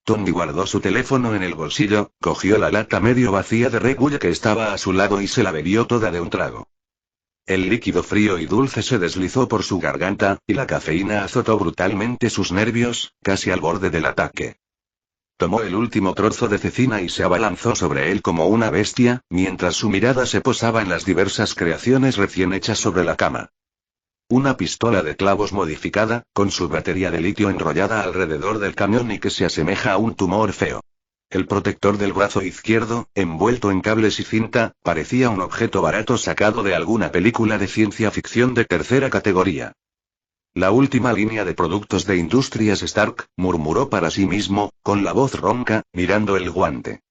Tony guardó su teléfono en el bolsillo, cogió la lata medio vacía de Red Bull que estaba a su lado y se la bebió toda de un trago. El líquido frío y dulce se deslizó por su garganta, y la cafeína azotó brutalmente sus nervios, casi al borde del ataque. Tomó el último trozo de cecina y se abalanzó sobre él como una bestia, mientras su mirada se posaba en las diversas creaciones recién hechas sobre la cama. Una pistola de clavos modificada, con su batería de litio enrollada alrededor del cañón y que se asemeja a un tumor feo. El protector del brazo izquierdo, envuelto en cables y cinta, parecía un objeto barato sacado de alguna película de ciencia ficción de tercera categoría. La última línea de productos de Industrias Stark, murmuró para sí mismo, con la voz ronca, mirando el guante.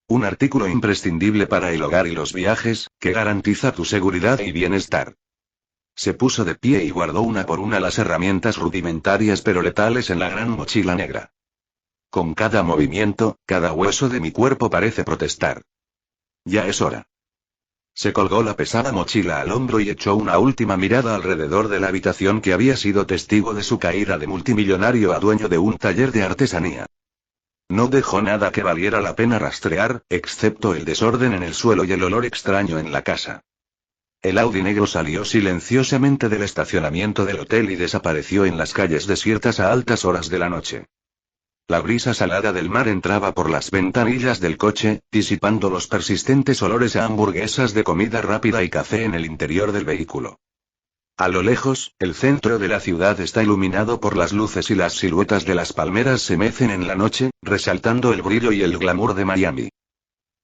Un artículo imprescindible para el hogar y los viajes, que garantiza tu seguridad y bienestar. Se puso de pie y guardó una por una las herramientas rudimentarias pero letales en la gran mochila negra. Con cada movimiento, cada hueso de mi cuerpo parece protestar. Ya es hora. Se colgó la pesada mochila al hombro y echó una última mirada alrededor de la habitación que había sido testigo de su caída de multimillonario a dueño de un taller de artesanía. No dejó nada que valiera la pena rastrear, excepto el desorden en el suelo y el olor extraño en la casa. El Audi negro salió silenciosamente del estacionamiento del hotel y desapareció en las calles desiertas a altas horas de la noche. La brisa salada del mar entraba por las ventanillas del coche, disipando los persistentes olores a hamburguesas de comida rápida y café en el interior del vehículo. A lo lejos, el centro de la ciudad está iluminado por las luces y las siluetas de las palmeras se mecen en la noche, resaltando el brillo y el glamour de Miami.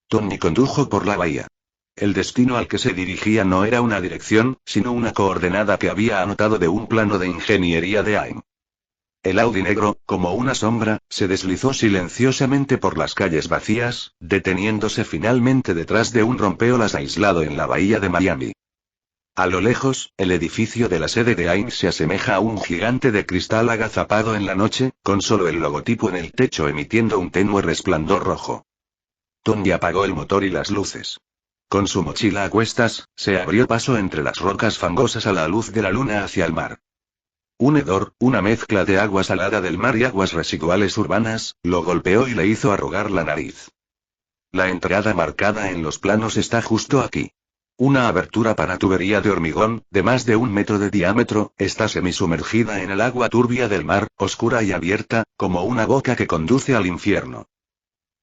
Tony condujo por la bahía. El destino al que se dirigía no era una dirección, sino una coordenada que había anotado de un plano de ingeniería de AIM. El Audi negro, como una sombra, se deslizó silenciosamente por las calles vacías, deteniéndose finalmente detrás de un rompeolas aislado en la bahía de Miami. A lo lejos, el edificio de la sede de AIM se asemeja a un gigante de cristal agazapado en la noche, con solo el logotipo en el techo emitiendo un tenue resplandor rojo. Tony apagó el motor y las luces. Con su mochila a cuestas, se abrió paso entre las rocas fangosas a la luz de la luna hacia el mar. Un hedor, una mezcla de agua salada del mar y aguas residuales urbanas, lo golpeó y le hizo arrugar la nariz. La entrada marcada en los planos está justo aquí. Una abertura para tubería de hormigón, de más de 1 metro de diámetro, está semisumergida en el agua turbia del mar, oscura y abierta, como una boca que conduce al infierno.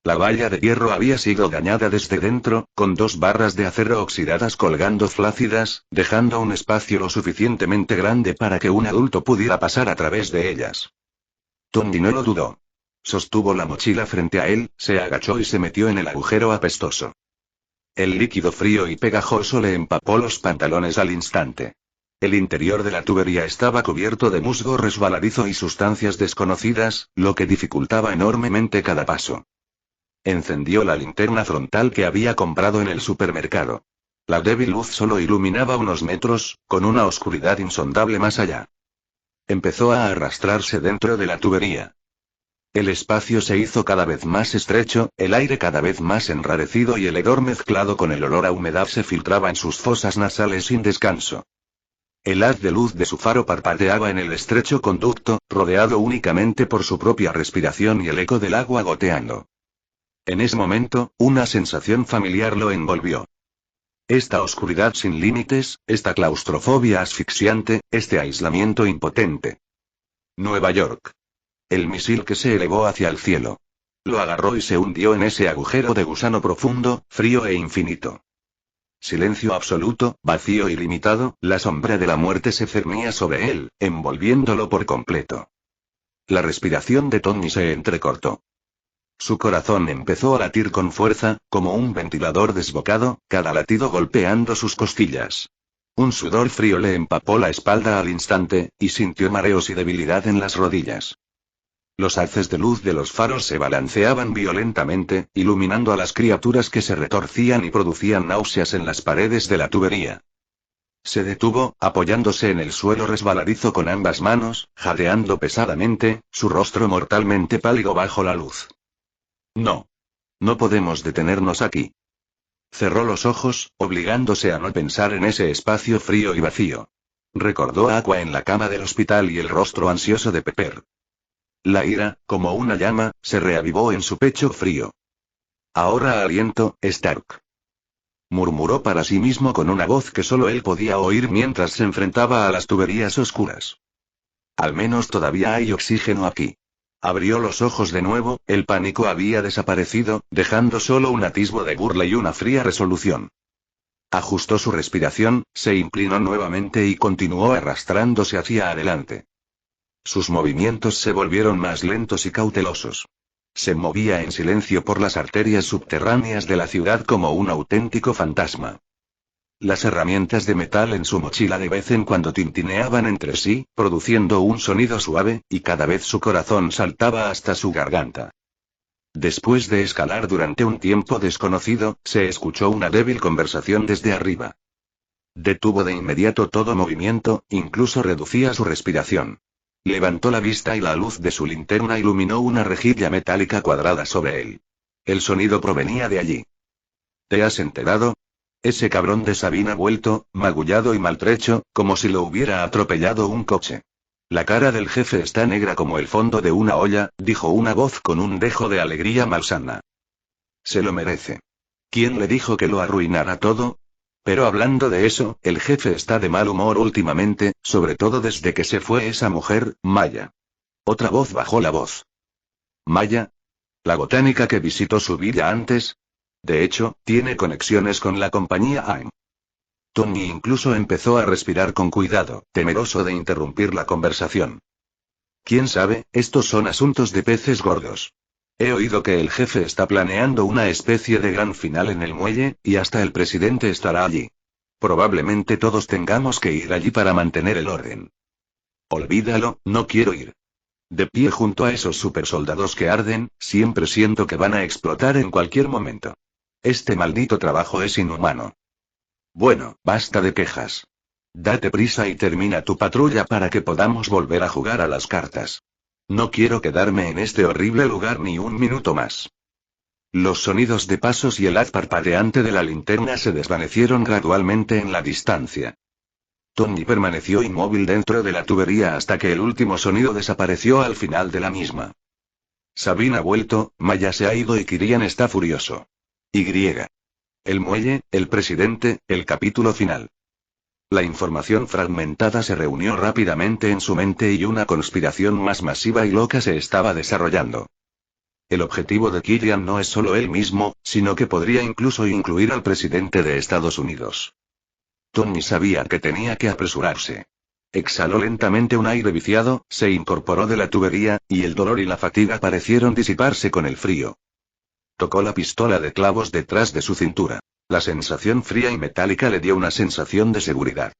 La valla de hierro había sido dañada desde dentro, con 2 barras de acero oxidadas colgando flácidas, dejando un espacio lo suficientemente grande para que un adulto pudiera pasar a través de ellas. Tony no lo dudó. Sostuvo la mochila frente a él, se agachó y se metió en el agujero apestoso. El líquido frío y pegajoso le empapó los pantalones al instante. El interior de la tubería estaba cubierto de musgo resbaladizo y sustancias desconocidas, lo que dificultaba enormemente cada paso. Encendió la linterna frontal que había comprado en el supermercado. La débil luz solo iluminaba unos metros, con una oscuridad insondable más allá. Empezó a arrastrarse dentro de la tubería. El espacio se hizo cada vez más estrecho, el aire cada vez más enrarecido y el hedor mezclado con el olor a humedad se filtraba en sus fosas nasales sin descanso. El haz de luz de su faro parpadeaba en el estrecho conducto, rodeado únicamente por su propia respiración y el eco del agua goteando. En ese momento, una sensación familiar lo envolvió. Esta oscuridad sin límites, esta claustrofobia asfixiante, este aislamiento impotente. Nueva York. El misil que se elevó hacia el cielo. Lo agarró y se hundió en ese agujero de gusano profundo, frío e infinito. Silencio absoluto, vacío ilimitado, la sombra de la muerte se cernía sobre él, envolviéndolo por completo. La respiración de Tony se entrecortó. Su corazón empezó a latir con fuerza, como un ventilador desbocado, cada latido golpeando sus costillas. Un sudor frío le empapó la espalda al instante, y sintió mareos y debilidad en las rodillas. Los haces de luz de los faros se balanceaban violentamente, iluminando a las criaturas que se retorcían y producían náuseas en las paredes de la tubería. Se detuvo, apoyándose en el suelo resbaladizo con ambas manos, jadeando pesadamente, su rostro mortalmente pálido bajo la luz. No. No podemos detenernos aquí. Cerró los ojos, obligándose a no pensar en ese espacio frío y vacío. Recordó a Aqua en la cama del hospital y el rostro ansioso de Pepper. La ira, como una llama, se reavivó en su pecho frío. Ahora aliento, Stark. Murmuró para sí mismo con una voz que solo él podía oír mientras se enfrentaba a las tuberías oscuras. Al menos todavía hay oxígeno aquí. Abrió los ojos de nuevo, el pánico había desaparecido, dejando solo un atisbo de burla y una fría resolución. Ajustó su respiración, se inclinó nuevamente y continuó arrastrándose hacia adelante. Sus movimientos se volvieron más lentos y cautelosos. Se movía en silencio por las arterias subterráneas de la ciudad como un auténtico fantasma. Las herramientas de metal en su mochila de vez en cuando tintineaban entre sí, produciendo un sonido suave, y cada vez su corazón saltaba hasta su garganta. Después de escalar durante un tiempo desconocido, se escuchó una débil conversación desde arriba. Detuvo de inmediato todo movimiento, incluso reducía su respiración. Levantó la vista y la luz de su linterna iluminó una rejilla metálica cuadrada sobre él. El sonido provenía de allí. ¿Te has enterado? Ese cabrón de Sabine ha vuelto, magullado y maltrecho, como si lo hubiera atropellado un coche. La cara del jefe está negra como el fondo de una olla, dijo una voz con un dejo de alegría malsana. Se lo merece. ¿Quién le dijo que lo arruinara todo? Pero hablando de eso, el jefe está de mal humor últimamente, sobre todo desde que se fue esa mujer, Maya. Otra voz bajó la voz. ¿Maya? ¿La botánica que visitó su villa antes? De hecho, tiene conexiones con la compañía AIM. Tony incluso empezó a respirar con cuidado, temeroso de interrumpir la conversación. ¿Quién sabe? Estos son asuntos de peces gordos. He oído que el jefe está planeando una especie de gran final en el muelle, y hasta el presidente estará allí. Probablemente todos tengamos que ir allí para mantener el orden. Olvídalo, no quiero ir. De pie junto a esos supersoldados que arden, siempre siento que van a explotar en cualquier momento. Este maldito trabajo es inhumano. Bueno, basta de quejas. Date prisa y termina tu patrulla para que podamos volver a jugar a las cartas. No quiero quedarme en este horrible lugar ni un minuto más. Los sonidos de pasos y el haz parpadeante de la linterna se desvanecieron gradualmente en la distancia. Tony permaneció inmóvil dentro de la tubería hasta que el último sonido desapareció al final de la misma. Sabine ha vuelto, Maya se ha ido y Kirian está furioso. Y. El muelle, el presidente, el capítulo final. La información fragmentada se reunió rápidamente en su mente y una conspiración más masiva y loca se estaba desarrollando. El objetivo de Kirian no es solo él mismo, sino que podría incluso incluir al presidente de Estados Unidos. Tony sabía que tenía que apresurarse. Exhaló lentamente un aire viciado, se incorporó de la tubería, y el dolor y la fatiga parecieron disiparse con el frío. Tocó la pistola de clavos detrás de su cintura. La sensación fría y metálica le dio una sensación de seguridad.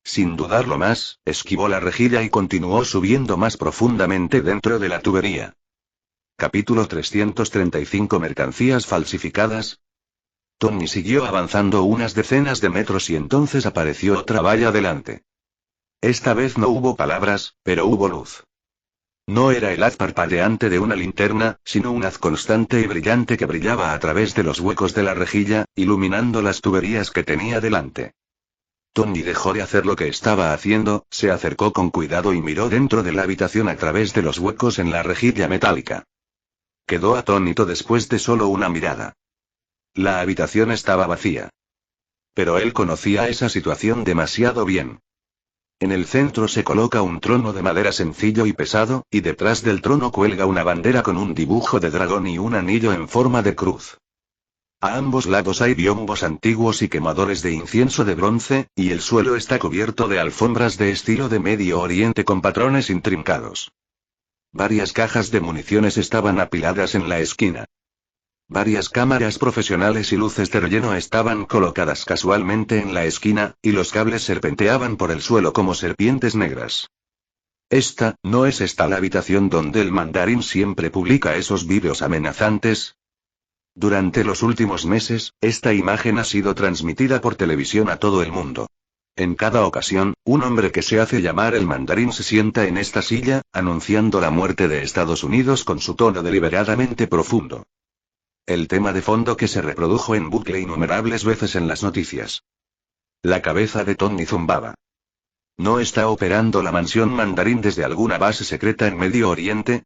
Sin dudarlo más, esquivó la rejilla y continuó subiendo más profundamente dentro de la tubería. Capítulo 335 Mercancías falsificadas. Tony siguió avanzando unas decenas de metros y entonces apareció otra valla delante. Esta vez no hubo palabras, pero hubo luz. No era el haz parpadeante de una linterna, sino un haz constante y brillante que brillaba a través de los huecos de la rejilla, iluminando las tuberías que tenía delante. Tony dejó de hacer lo que estaba haciendo, se acercó con cuidado y miró dentro de la habitación a través de los huecos en la rejilla metálica. Quedó atónito después de solo una mirada. La habitación estaba vacía. Pero él conocía esa situación demasiado bien. En el centro se coloca un trono de madera sencillo y pesado, y detrás del trono cuelga una bandera con un dibujo de dragón y un anillo en forma de cruz. A ambos lados hay biombos antiguos y quemadores de incienso de bronce, y el suelo está cubierto de alfombras de estilo de Medio Oriente con patrones intrincados. Varias cajas de municiones estaban apiladas en la esquina. Varias cámaras profesionales y luces de relleno estaban colocadas casualmente en la esquina, y los cables serpenteaban por el suelo como serpientes negras. ¿No es esta la habitación donde el mandarín siempre publica esos vídeos amenazantes? Durante los últimos meses, esta imagen ha sido transmitida por televisión a todo el mundo. En cada ocasión, un hombre que se hace llamar el mandarín se sienta en esta silla, anunciando la muerte de Estados Unidos con su tono deliberadamente profundo. El tema de fondo que se reprodujo en bucle innumerables veces en las noticias. La cabeza de Tony zumbaba. ¿No está operando la mansión mandarín desde alguna base secreta en Medio Oriente?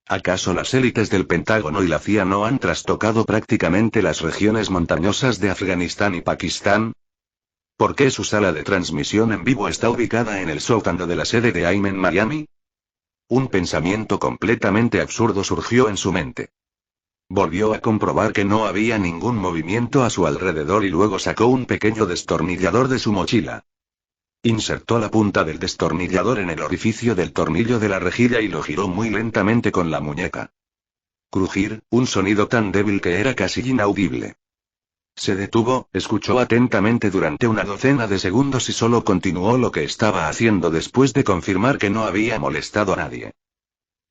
¿Acaso las élites del Pentágono y la CIA no han trastocado prácticamente las regiones montañosas de Afganistán y Pakistán? ¿Por qué su sala de transmisión en vivo está ubicada en el sótano de la sede de AIM en Miami? Un pensamiento completamente absurdo surgió en su mente. Volvió a comprobar que no había ningún movimiento a su alrededor y luego sacó un pequeño destornillador de su mochila. Insertó la punta del destornillador en el orificio del tornillo de la rejilla y lo giró muy lentamente con la muñeca. Crujir, un sonido tan débil que era casi inaudible. Se detuvo, escuchó atentamente durante una docena de segundos y solo continuó lo que estaba haciendo después de confirmar que no había molestado a nadie.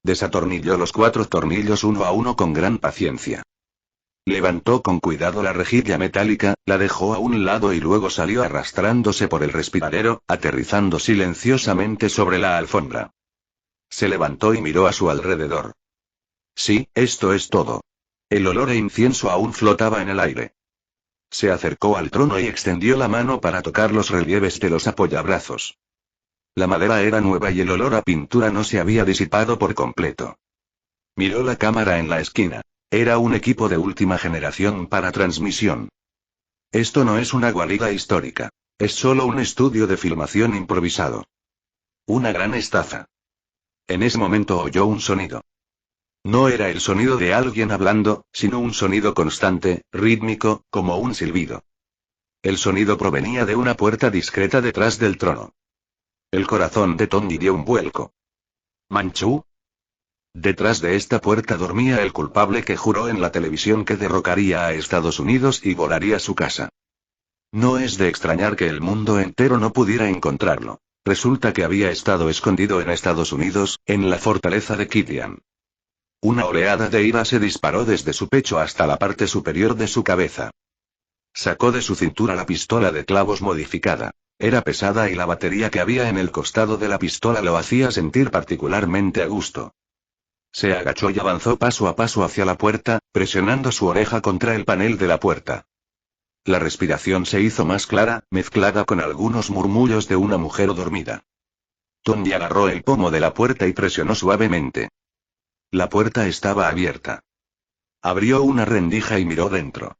Desatornilló los 4 tornillos uno a uno con gran paciencia. Levantó con cuidado la rejilla metálica, la dejó a un lado y luego salió arrastrándose por el respiradero, aterrizando silenciosamente sobre la alfombra. Se levantó y miró a su alrededor. Sí, esto es todo. El olor a incienso aún flotaba en el aire. Se acercó al trono y extendió la mano para tocar los relieves de los apoyabrazos. La madera era nueva y el olor a pintura no se había disipado por completo. Miró la cámara en la esquina. Era un equipo de última generación para transmisión. Esto no es una guarida histórica. Es solo un estudio de filmación improvisado. Una gran estafa. En ese momento oyó un sonido. No era el sonido de alguien hablando, sino un sonido constante, rítmico, como un silbido. El sonido provenía de una puerta discreta detrás del trono. El corazón de Tony dio un vuelco. ¿Manchú? Detrás de esta puerta dormía el culpable que juró en la televisión que derrocaría a Estados Unidos y volaría su casa. No es de extrañar que el mundo entero no pudiera encontrarlo. Resulta que había estado escondido en Estados Unidos, en la fortaleza de Kitian. Una oleada de ira se disparó desde su pecho hasta la parte superior de su cabeza. Sacó de su cintura la pistola de clavos modificada. Era pesada y la batería que había en el costado de la pistola lo hacía sentir particularmente a gusto. Se agachó y avanzó paso a paso hacia la puerta, presionando su oreja contra el panel de la puerta. La respiración se hizo más clara, mezclada con algunos murmullos de una mujer dormida. Tony agarró el pomo de la puerta y presionó suavemente. La puerta estaba abierta. Abrió una rendija y miró dentro.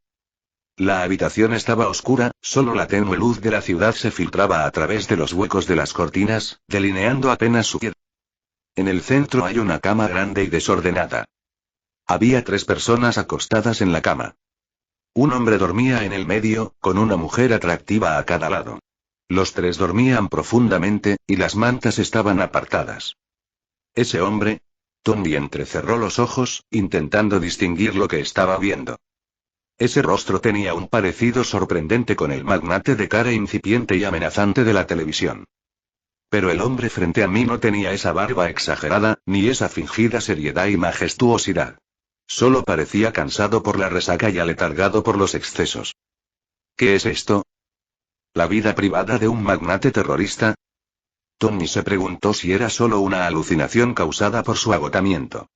La habitación estaba oscura, solo la tenue luz de la ciudad se filtraba a través de los huecos de las cortinas, delineando apenas su piel. En el centro hay una cama grande y desordenada. Había 3 personas acostadas en la cama. Un hombre dormía en el medio, con una mujer atractiva a cada lado. Los 3 dormían profundamente, y las mantas estaban apartadas. Ese hombre... Tony entrecerró los ojos, intentando distinguir lo que estaba viendo. Ese rostro tenía un parecido sorprendente con el magnate de cara incipiente y amenazante de la televisión. Pero el hombre frente a mí no tenía esa barba exagerada, ni esa fingida seriedad y majestuosidad. Solo parecía cansado por la resaca y aletargado por los excesos. ¿Qué es esto? ¿La vida privada de un magnate terrorista? Tony se preguntó si era solo una alucinación causada por su agotamiento.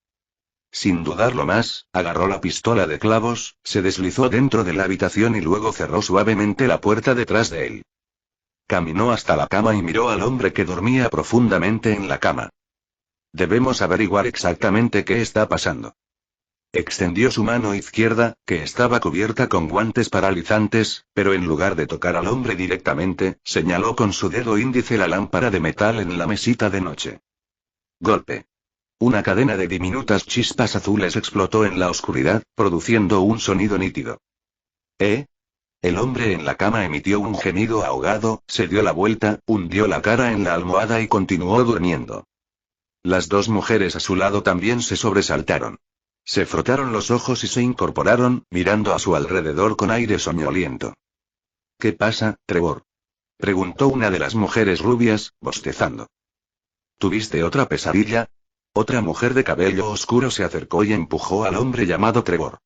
Sin dudarlo más, agarró la pistola de clavos, se deslizó dentro de la habitación y luego cerró suavemente la puerta detrás de él. Caminó hasta la cama y miró al hombre que dormía profundamente en la cama. Debemos averiguar exactamente qué está pasando. Extendió su mano izquierda, que estaba cubierta con guantes paralizantes, pero en lugar de tocar al hombre directamente, señaló con su dedo índice la lámpara de metal en la mesita de noche. Golpe. Una cadena de diminutas chispas azules explotó en la oscuridad, produciendo un sonido nítido. ¿Eh? El hombre en la cama emitió un gemido ahogado, se dio la vuelta, hundió la cara en la almohada y continuó durmiendo. Las dos mujeres a su lado también se sobresaltaron. Se frotaron los ojos y se incorporaron, mirando a su alrededor con aire soñoliento. ¿Qué pasa, Trevor? Preguntó una de las mujeres rubias, bostezando. ¿Tuviste otra pesadilla? Otra mujer de cabello oscuro se acercó y empujó al hombre llamado Trevor.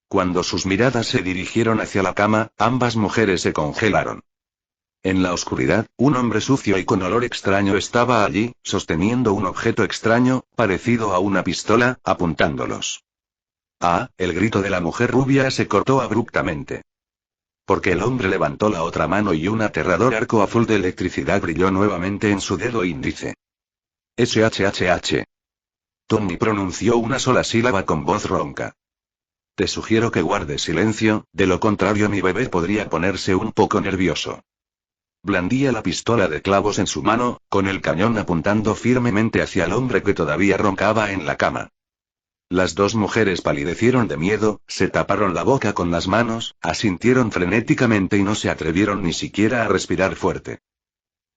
Cuando sus miradas se dirigieron hacia la cama, ambas mujeres se congelaron. En la oscuridad, un hombre sucio y con olor extraño estaba allí, sosteniendo un objeto extraño, parecido a una pistola, apuntándolos. Ah, el grito de la mujer rubia se cortó abruptamente. Porque el hombre levantó la otra mano y un aterrador arco azul de electricidad brilló nuevamente en su dedo índice. SHHH. Tony pronunció una sola sílaba con voz ronca. Te sugiero que guardes silencio, de lo contrario mi bebé podría ponerse un poco nervioso. Blandía la pistola de clavos en su mano, con el cañón apuntando firmemente hacia el hombre que todavía roncaba en la cama. Las dos mujeres palidecieron de miedo, se taparon la boca con las manos, asintieron frenéticamente y no se atrevieron ni siquiera a respirar fuerte.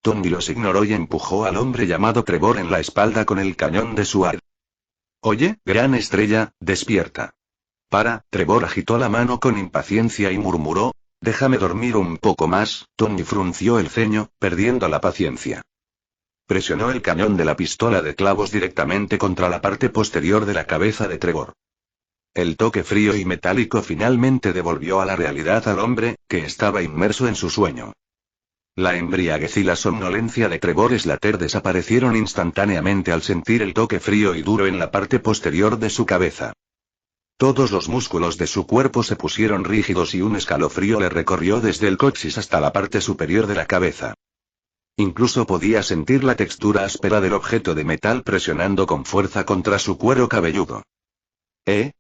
Tony los ignoró y empujó al hombre llamado Trevor en la espalda con el cañón de su arma. Oye, gran estrella, despierta. Trevor agitó la mano con impaciencia y murmuró. Déjame dormir un poco más. Tony frunció el ceño, perdiendo la paciencia. Presionó el cañón de la pistola de clavos directamente contra la parte posterior de la cabeza de Trevor. El toque frío y metálico finalmente devolvió a la realidad al hombre, que estaba inmerso en su sueño. La embriaguez y la somnolencia de Trevor Slater desaparecieron instantáneamente al sentir el toque frío y duro en la parte posterior de su cabeza. Todos los músculos de su cuerpo se pusieron rígidos y un escalofrío le recorrió desde el coxis hasta la parte superior de la cabeza. Incluso podía sentir la textura áspera del objeto de metal presionando con fuerza contra su cuero cabelludo.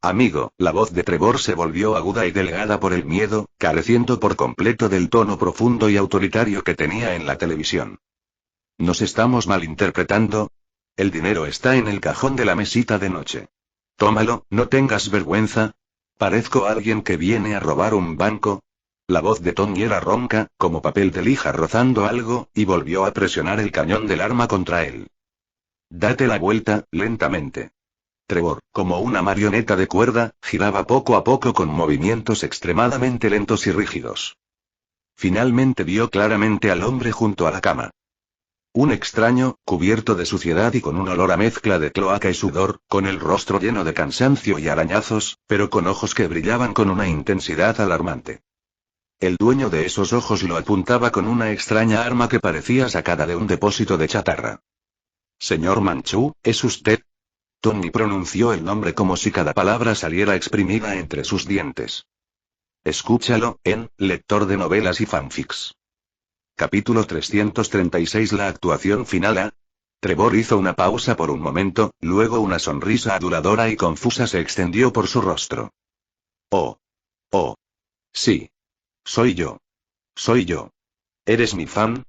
Amigo, la voz de Trevor se volvió aguda y delgada por el miedo, careciendo por completo del tono profundo y autoritario que tenía en la televisión. ¿Nos estamos malinterpretando? El dinero está en el cajón de la mesita de noche. Tómalo, no tengas vergüenza. ¿Parezco alguien que viene a robar un banco? La voz de Tony era ronca, como papel de lija rozando algo, y volvió a presionar el cañón del arma contra él. Date la vuelta, lentamente. Trevor, como una marioneta de cuerda, giraba poco a poco con movimientos extremadamente lentos y rígidos. Finalmente vio claramente al hombre junto a la cama. Un extraño, cubierto de suciedad y con un olor a mezcla de cloaca y sudor, con el rostro lleno de cansancio y arañazos, pero con ojos que brillaban con una intensidad alarmante. El dueño de esos ojos lo apuntaba con una extraña arma que parecía sacada de un depósito de chatarra. Señor Manchú, ¿es usted? Tony pronunció el nombre como si cada palabra saliera exprimida entre sus dientes. Escúchalo, lector de novelas y fanfics. Capítulo 336. La actuación final. Trevor hizo una pausa por un momento, luego una sonrisa aduladora y confusa se extendió por su rostro. Oh. Sí. Soy yo. ¿Eres mi fan?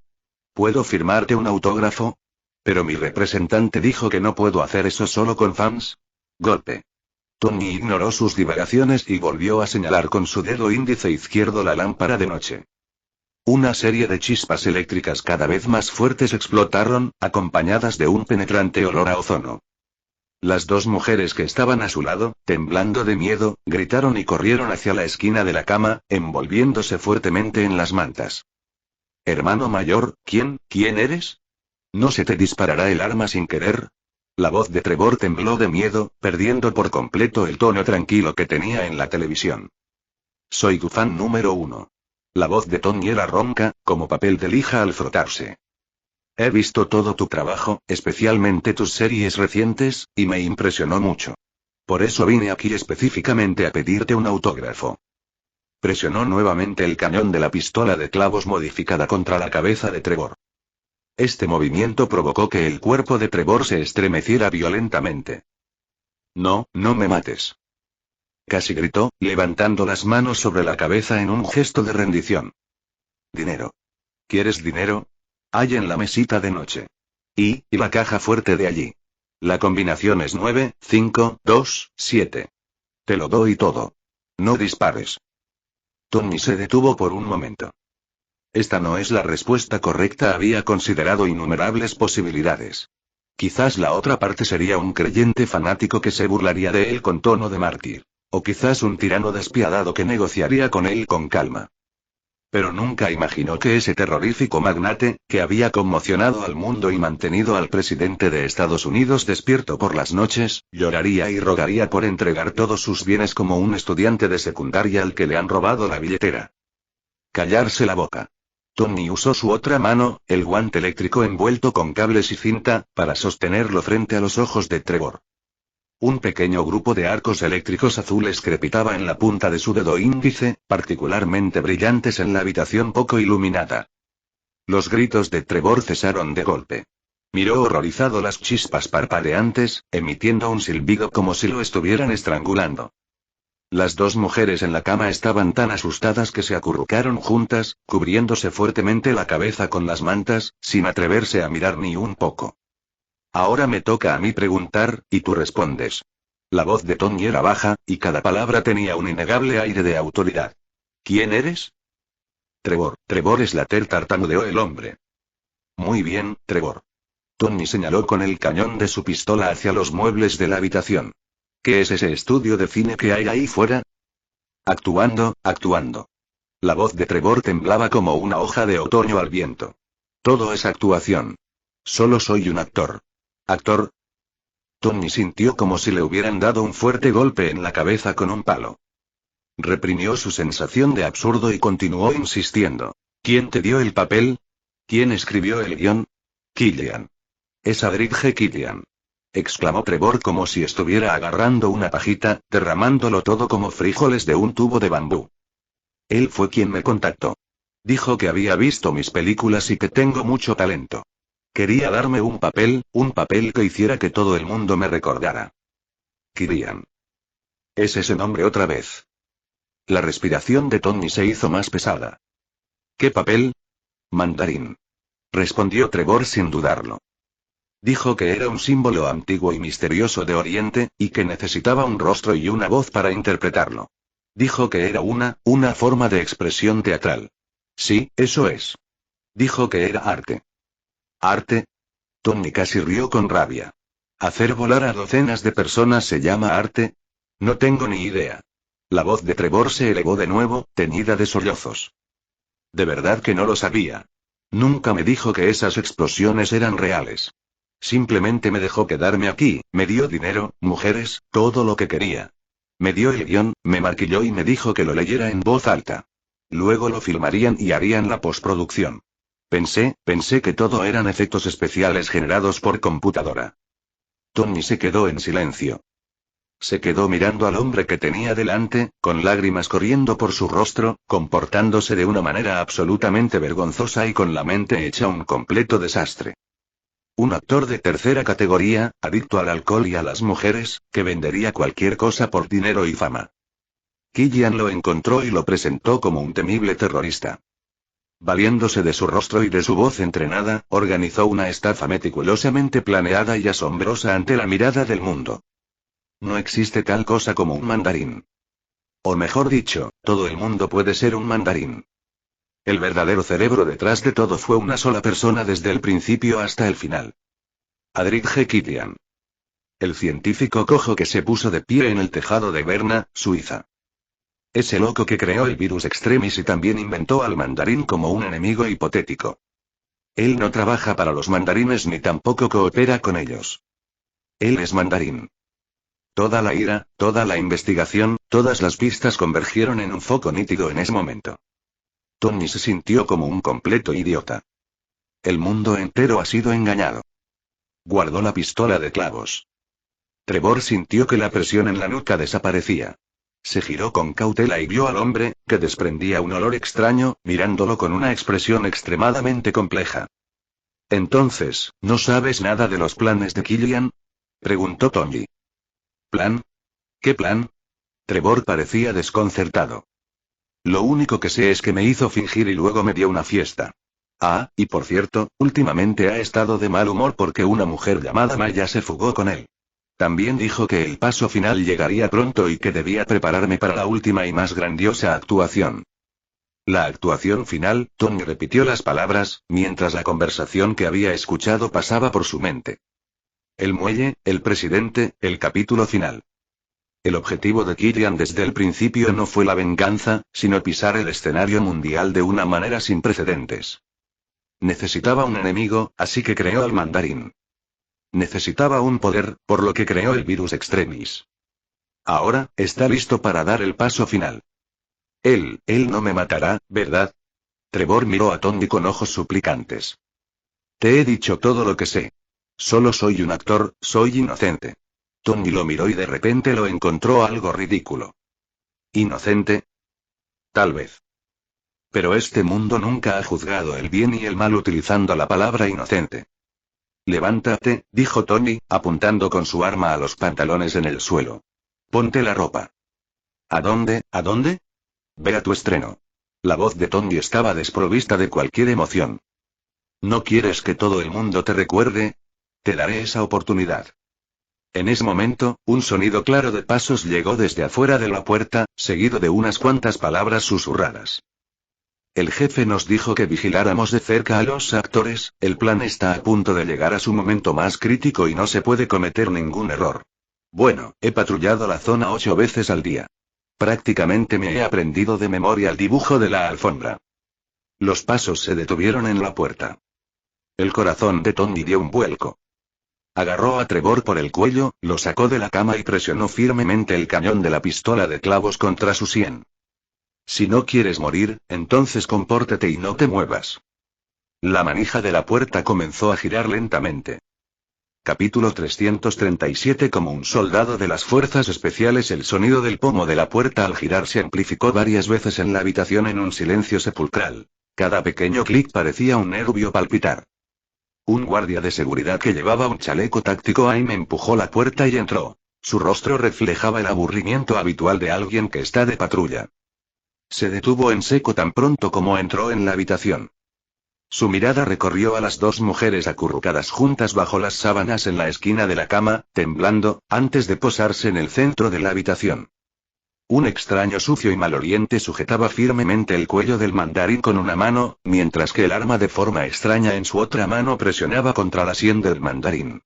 ¿Puedo firmarte un autógrafo? Pero mi representante dijo que no puedo hacer eso solo con fans. Golpe. Tony ignoró sus divagaciones y volvió a señalar con su dedo índice izquierdo la lámpara de noche. Una serie de chispas eléctricas cada vez más fuertes explotaron, acompañadas de un penetrante olor a ozono. Las dos mujeres que estaban a su lado, temblando de miedo, gritaron y corrieron hacia la esquina de la cama, envolviéndose fuertemente en las mantas. Hermano mayor, ¿quién eres? ¿No se te disparará el arma sin querer? La voz de Trevor tembló de miedo, perdiendo por completo el tono tranquilo que tenía en la televisión. Soy tu fan número 1. La voz de Tony era ronca, como papel de lija al frotarse. He visto todo tu trabajo, especialmente tus series recientes, y me impresionó mucho. Por eso vine aquí específicamente a pedirte un autógrafo. Presionó nuevamente el cañón de la pistola de clavos modificada contra la cabeza de Trevor. Este movimiento provocó que el cuerpo de Trevor se estremeciera violentamente. No, no me mates. Casi gritó, levantando las manos sobre la cabeza en un gesto de rendición. Dinero. ¿Quieres dinero? Hay en la mesita de noche. Y la caja fuerte de allí. La combinación es 9, 5, 2, 7. Te lo doy todo. No dispares. Tony se detuvo por un momento. Esta no es la respuesta correcta, había considerado innumerables posibilidades. Quizás la otra parte sería un creyente fanático que se burlaría de él con tono de mártir. O quizás un tirano despiadado que negociaría con él con calma. Pero nunca imaginó que ese terrorífico magnate, que había conmocionado al mundo y mantenido al presidente de Estados Unidos despierto por las noches, lloraría y rogaría por entregar todos sus bienes como un estudiante de secundaria al que le han robado la billetera. Callarse la boca. Tony usó su otra mano, el guante eléctrico envuelto con cables y cinta, para sostenerlo frente a los ojos de Trevor. Un pequeño grupo de arcos eléctricos azules crepitaba en la punta de su dedo índice, particularmente brillantes en la habitación poco iluminada. Los gritos de Trevor cesaron de golpe. Miró horrorizado las chispas parpadeantes, emitiendo un silbido como si lo estuvieran estrangulando. Las dos mujeres en la cama estaban tan asustadas que se acurrucaron juntas, cubriéndose fuertemente la cabeza con las mantas, sin atreverse a mirar ni un poco. Ahora me toca a mí preguntar, y tú respondes. La voz de Tony era baja, y cada palabra tenía un innegable aire de autoridad. ¿Quién eres? Trevor Slater, tartamudeó el hombre. Muy bien, Trevor. Tony señaló con el cañón de su pistola hacia los muebles de la habitación. ¿Qué es ese estudio de cine que hay ahí fuera? Actuando. La voz de Trevor temblaba como una hoja de otoño al viento. Todo es actuación. Solo soy un actor. ¿Actor? Tony sintió como si le hubieran dado un fuerte golpe en la cabeza con un palo. Reprimió su sensación de absurdo y continuó insistiendo. ¿Quién te dio el papel? ¿Quién escribió el guión? Killian. Es Adric G. Killian. Exclamó Trevor como si estuviera agarrando una pajita, derramándolo todo como frijoles de un tubo de bambú. Él fue quien me contactó. Dijo que había visto mis películas y que tengo mucho talento. Quería darme un papel que hiciera que todo el mundo me recordara. Killian. ¿Es ese nombre otra vez? La respiración de Tony se hizo más pesada. ¿Qué papel? Mandarín. Respondió Trevor sin dudarlo. Dijo que era un símbolo antiguo y misterioso de Oriente, y que necesitaba un rostro y una voz para interpretarlo. Dijo que era una forma de expresión teatral. Sí, eso es. Dijo que era arte. ¿Arte? Tony casi rió con rabia. ¿Hacer volar a docenas de personas se llama arte? No tengo ni idea. La voz de Trevor se elevó de nuevo, teñida de sollozos. De verdad que no lo sabía. Nunca me dijo que esas explosiones eran reales. Simplemente me dejó quedarme aquí, me dio dinero, mujeres, todo lo que quería. Me dio el guión, me maquilló y me dijo que lo leyera en voz alta. Luego lo filmarían y harían la postproducción. Pensé que todo eran efectos especiales generados por computadora. Tony se quedó en silencio. Se quedó mirando al hombre que tenía delante, con lágrimas corriendo por su rostro, comportándose de una manera absolutamente vergonzosa y con la mente hecha un completo desastre. Un actor de tercera categoría, adicto al alcohol y a las mujeres, que vendería cualquier cosa por dinero y fama. Killian lo encontró y lo presentó como un temible terrorista. Valiéndose de su rostro y de su voz entrenada, organizó una estafa meticulosamente planeada y asombrosa ante la mirada del mundo. No existe tal cosa como un mandarín. O mejor dicho, todo el mundo puede ser un mandarín. El verdadero cerebro detrás de todo fue una sola persona desde el principio hasta el final. Adric G. Killian. El científico cojo que se puso de pie en el tejado de Berna, Suiza. Ese loco que creó el virus extremis y también inventó al mandarín como un enemigo hipotético. Él no trabaja para los mandarines ni tampoco coopera con ellos. Él es mandarín. Toda la ira, toda la investigación, todas las pistas convergieron en un foco nítido en ese momento. Tony se sintió como un completo idiota. El mundo entero ha sido engañado. Guardó la pistola de clavos. Trevor sintió que la presión en la nuca desaparecía. Se giró con cautela y vio al hombre, que desprendía un olor extraño, mirándolo con una expresión extremadamente compleja. Entonces, ¿no sabes nada de los planes de Killian? Preguntó Tony. ¿Plan? ¿Qué plan? Trevor parecía desconcertado. Lo único que sé es que me hizo fingir y luego me dio una fiesta. Ah, y por cierto, últimamente ha estado de mal humor porque una mujer llamada Maya se fugó con él. También dijo que el paso final llegaría pronto y que debía prepararme para la última y más grandiosa actuación. La actuación final, Tony repitió las palabras, mientras la conversación que había escuchado pasaba por su mente. El muelle, el presidente, el capítulo final. El objetivo de Killian desde el principio no fue la venganza, sino pisar el escenario mundial de una manera sin precedentes. Necesitaba un enemigo, así que creó al mandarín. Necesitaba un poder, por lo que creó el virus extremis. Ahora, está listo para dar el paso final. Él no me matará, ¿verdad? Trevor miró a Tony con ojos suplicantes. Te he dicho todo lo que sé. Solo soy un actor, soy inocente. Tony lo miró y de repente lo encontró algo ridículo. ¿Inocente? Tal vez. Pero este mundo nunca ha juzgado el bien y el mal utilizando la palabra inocente. Levántate, dijo Tony, apuntando con su arma a los pantalones en el suelo. Ponte la ropa. ¿A dónde? ¿A dónde? Ve a tu estreno. La voz de Tony estaba desprovista de cualquier emoción. ¿No quieres que todo el mundo te recuerde? Te daré esa oportunidad. En ese momento, un sonido claro de pasos llegó desde afuera de la puerta, seguido de unas cuantas palabras susurradas. El jefe nos dijo que vigiláramos de cerca a los actores, el plan está a punto de llegar a su momento más crítico y no se puede cometer ningún error. Bueno, he patrullado la zona 8 veces al día. Prácticamente me he aprendido de memoria el dibujo de la alfombra. Los pasos se detuvieron en la puerta. El corazón de Tony dio un vuelco. Agarró a Trevor por el cuello, lo sacó de la cama y presionó firmemente el cañón de la pistola de clavos contra su sien. Si no quieres morir, entonces compórtate y no te muevas. La manija de la puerta comenzó a girar lentamente. Capítulo 337. Como un soldado de las fuerzas especiales, el sonido del pomo de la puerta al girar se amplificó varias veces en la habitación en un silencio sepulcral. Cada pequeño clic parecía un nervio palpitar. Un guardia de seguridad que llevaba un chaleco táctico AIM empujó la puerta y entró. Su rostro reflejaba el aburrimiento habitual de alguien que está de patrulla. Se detuvo en seco tan pronto como entró en la habitación. Su mirada recorrió a las dos mujeres acurrucadas juntas bajo las sábanas en la esquina de la cama, temblando, antes de posarse en el centro de la habitación. Un extraño sucio y maloliente sujetaba firmemente el cuello del mandarín con una mano, mientras que el arma de forma extraña en su otra mano presionaba contra la sien del mandarín.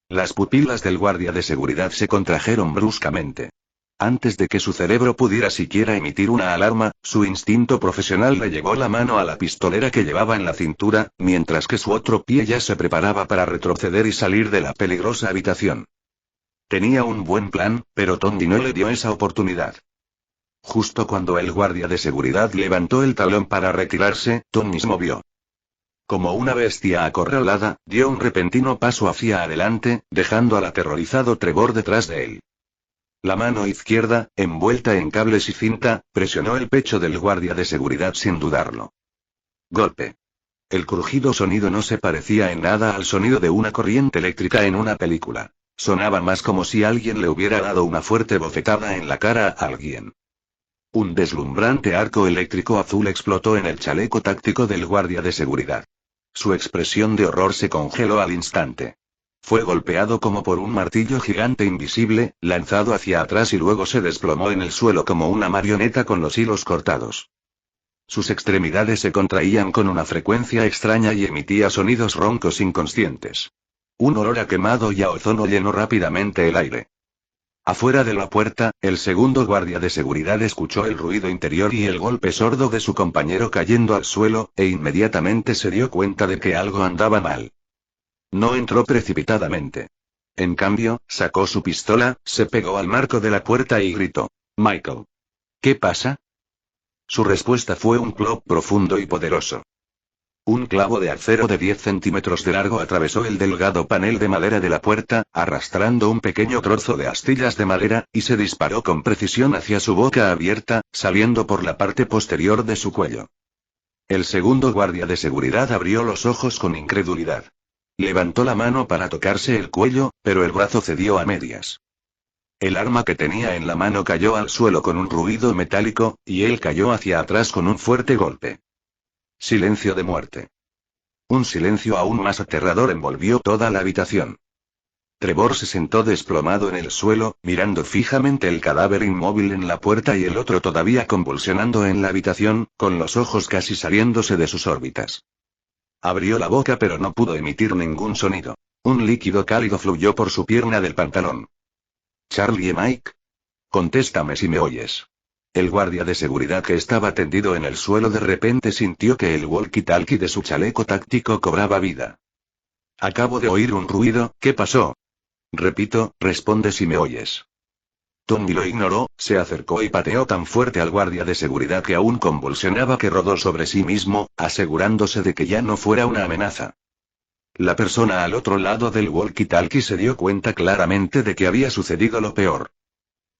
Las pupilas del guardia de seguridad se contrajeron bruscamente. Antes de que su cerebro pudiera siquiera emitir una alarma, su instinto profesional le llevó la mano a la pistolera que llevaba en la cintura, mientras que su otro pie ya se preparaba para retroceder y salir de la peligrosa habitación. Tenía un buen plan, pero Tony no le dio esa oportunidad. Justo cuando el guardia de seguridad levantó el talón para retirarse, Tony se movió. Como una bestia acorralada, dio un repentino paso hacia adelante, dejando al aterrorizado Trevor detrás de él. La mano izquierda, envuelta en cables y cinta, presionó el pecho del guardia de seguridad sin dudarlo. Golpe. El crujido sonido no se parecía en nada al sonido de una corriente eléctrica en una película. Sonaba más como si alguien le hubiera dado una fuerte bofetada en la cara a alguien. Un deslumbrante arco eléctrico azul explotó en el chaleco táctico del guardia de seguridad. Su expresión de horror se congeló al instante. Fue golpeado como por un martillo gigante invisible, lanzado hacia atrás y luego se desplomó en el suelo como una marioneta con los hilos cortados. Sus extremidades se contraían con una frecuencia extraña y emitía sonidos roncos inconscientes. Un olor a quemado y a ozono llenó rápidamente el aire. Afuera de la puerta, el segundo guardia de seguridad escuchó el ruido interior y el golpe sordo de su compañero cayendo al suelo, e inmediatamente se dio cuenta de que algo andaba mal. No entró precipitadamente. En cambio, sacó su pistola, se pegó al marco de la puerta y gritó: «Michael. ¿Qué pasa?» Su respuesta fue un plop profundo y poderoso. Un clavo de acero de 10 centímetros de largo atravesó el delgado panel de madera de la puerta, arrastrando un pequeño trozo de astillas de madera, y se disparó con precisión hacia su boca abierta, saliendo por la parte posterior de su cuello. El segundo guardia de seguridad abrió los ojos con incredulidad. Levantó la mano para tocarse el cuello, pero el brazo cedió a medias. El arma que tenía en la mano cayó al suelo con un ruido metálico, y él cayó hacia atrás con un fuerte golpe. Silencio de muerte. Un silencio aún más aterrador envolvió toda la habitación. Trevor se sentó desplomado en el suelo, mirando fijamente el cadáver inmóvil en la puerta y el otro todavía convulsionando en la habitación, con los ojos casi saliéndose de sus órbitas. Abrió la boca pero no pudo emitir ningún sonido. Un líquido cálido fluyó por su pierna del pantalón. ¿Charlie y Mike? Contéstame si me oyes. El guardia de seguridad que estaba tendido en el suelo de repente sintió que el walkie-talkie de su chaleco táctico cobraba vida. Acabo de oír un ruido, ¿qué pasó? Repito, responde si me oyes. Tony lo ignoró, se acercó y pateó tan fuerte al guardia de seguridad que aún convulsionaba que rodó sobre sí mismo, asegurándose de que ya no fuera una amenaza. La persona al otro lado del walkie-talkie se dio cuenta claramente de que había sucedido lo peor.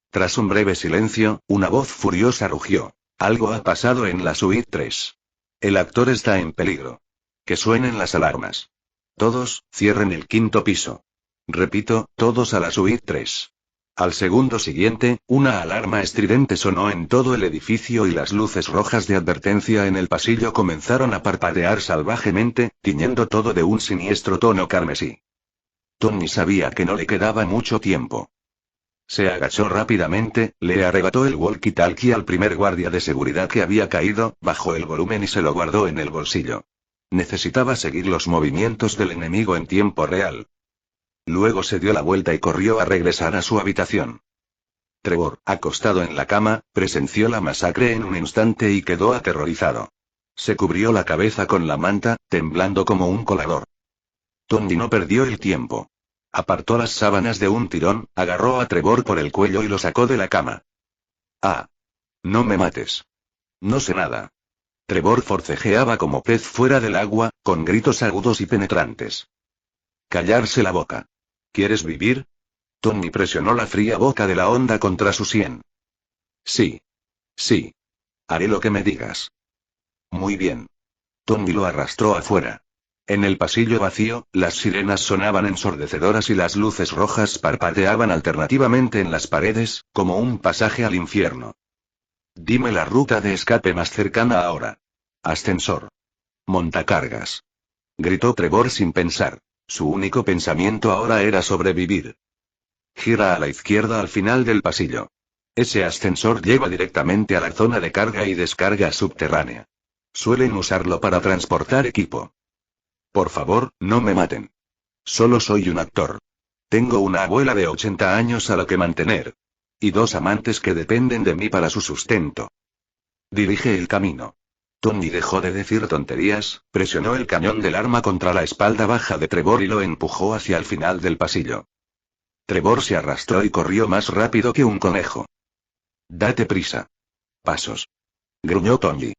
Tras un breve silencio, una voz furiosa rugió. Algo ha pasado en la suite 3. El actor está en peligro. Que suenen las alarmas. Todos, cierren el quinto piso. Repito, todos a la suite 3. Al segundo siguiente, una alarma estridente sonó en todo el edificio y las luces rojas de advertencia en el pasillo comenzaron a parpadear salvajemente, tiñendo todo de un siniestro tono carmesí. Tony sabía que no le quedaba mucho tiempo. Se agachó rápidamente, le arrebató el walkie-talkie al primer guardia de seguridad que había caído, bajó el volumen y se lo guardó en el bolsillo. Necesitaba seguir los movimientos del enemigo en tiempo real. Luego se dio la vuelta y corrió a regresar a su habitación. Trevor, acostado en la cama, presenció la masacre en un instante y quedó aterrorizado. Se cubrió la cabeza con la manta, temblando como un colador. Tony no perdió el tiempo. Apartó las sábanas de un tirón, agarró a Trevor por el cuello y lo sacó de la cama. Ah. No me mates. No sé nada. Trevor forcejeaba como pez fuera del agua, con gritos agudos y penetrantes. Callarse la boca. ¿Quieres vivir? Tony presionó la fría boca de la onda contra su sien. Sí. Sí. Haré lo que me digas. Muy bien. Tony lo arrastró afuera. En el pasillo vacío, las sirenas sonaban ensordecedoras y las luces rojas parpadeaban alternativamente en las paredes, como un pasaje al infierno. Dime la ruta de escape más cercana ahora. Ascensor. Montacargas. Gritó Trevor sin pensar. Su único pensamiento ahora era sobrevivir. Gira a la izquierda al final del pasillo. Ese ascensor lleva directamente a la zona de carga y descarga subterránea. Suelen usarlo para transportar equipo. Por favor, no me maten. Solo soy un actor. Tengo una abuela de 80 años a la que mantener. Y 2 amantes que dependen de mí para su sustento. Dirige el camino. Tony dejó de decir tonterías, presionó el cañón del arma contra la espalda baja de Trevor y lo empujó hacia el final del pasillo. Trevor se arrastró y corrió más rápido que un conejo. Date prisa. Pasos. Gruñó Tony.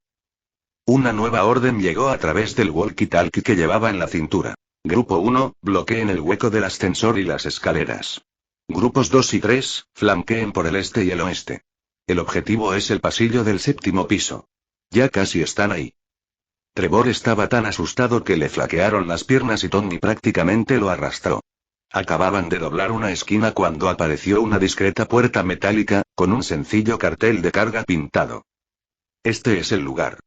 Una nueva orden llegó a través del walkie-talkie que llevaba en la cintura. Grupo 1, bloqueen el hueco del ascensor y las escaleras. Grupos 2 y 3, flanqueen por el este y el oeste. El objetivo es el pasillo del 7º piso. Ya casi están ahí. Trevor estaba tan asustado que le flaquearon las piernas y Tony prácticamente lo arrastró. Acababan de doblar una esquina cuando apareció una discreta puerta metálica, con un sencillo cartel de carga pintado. Este es el lugar.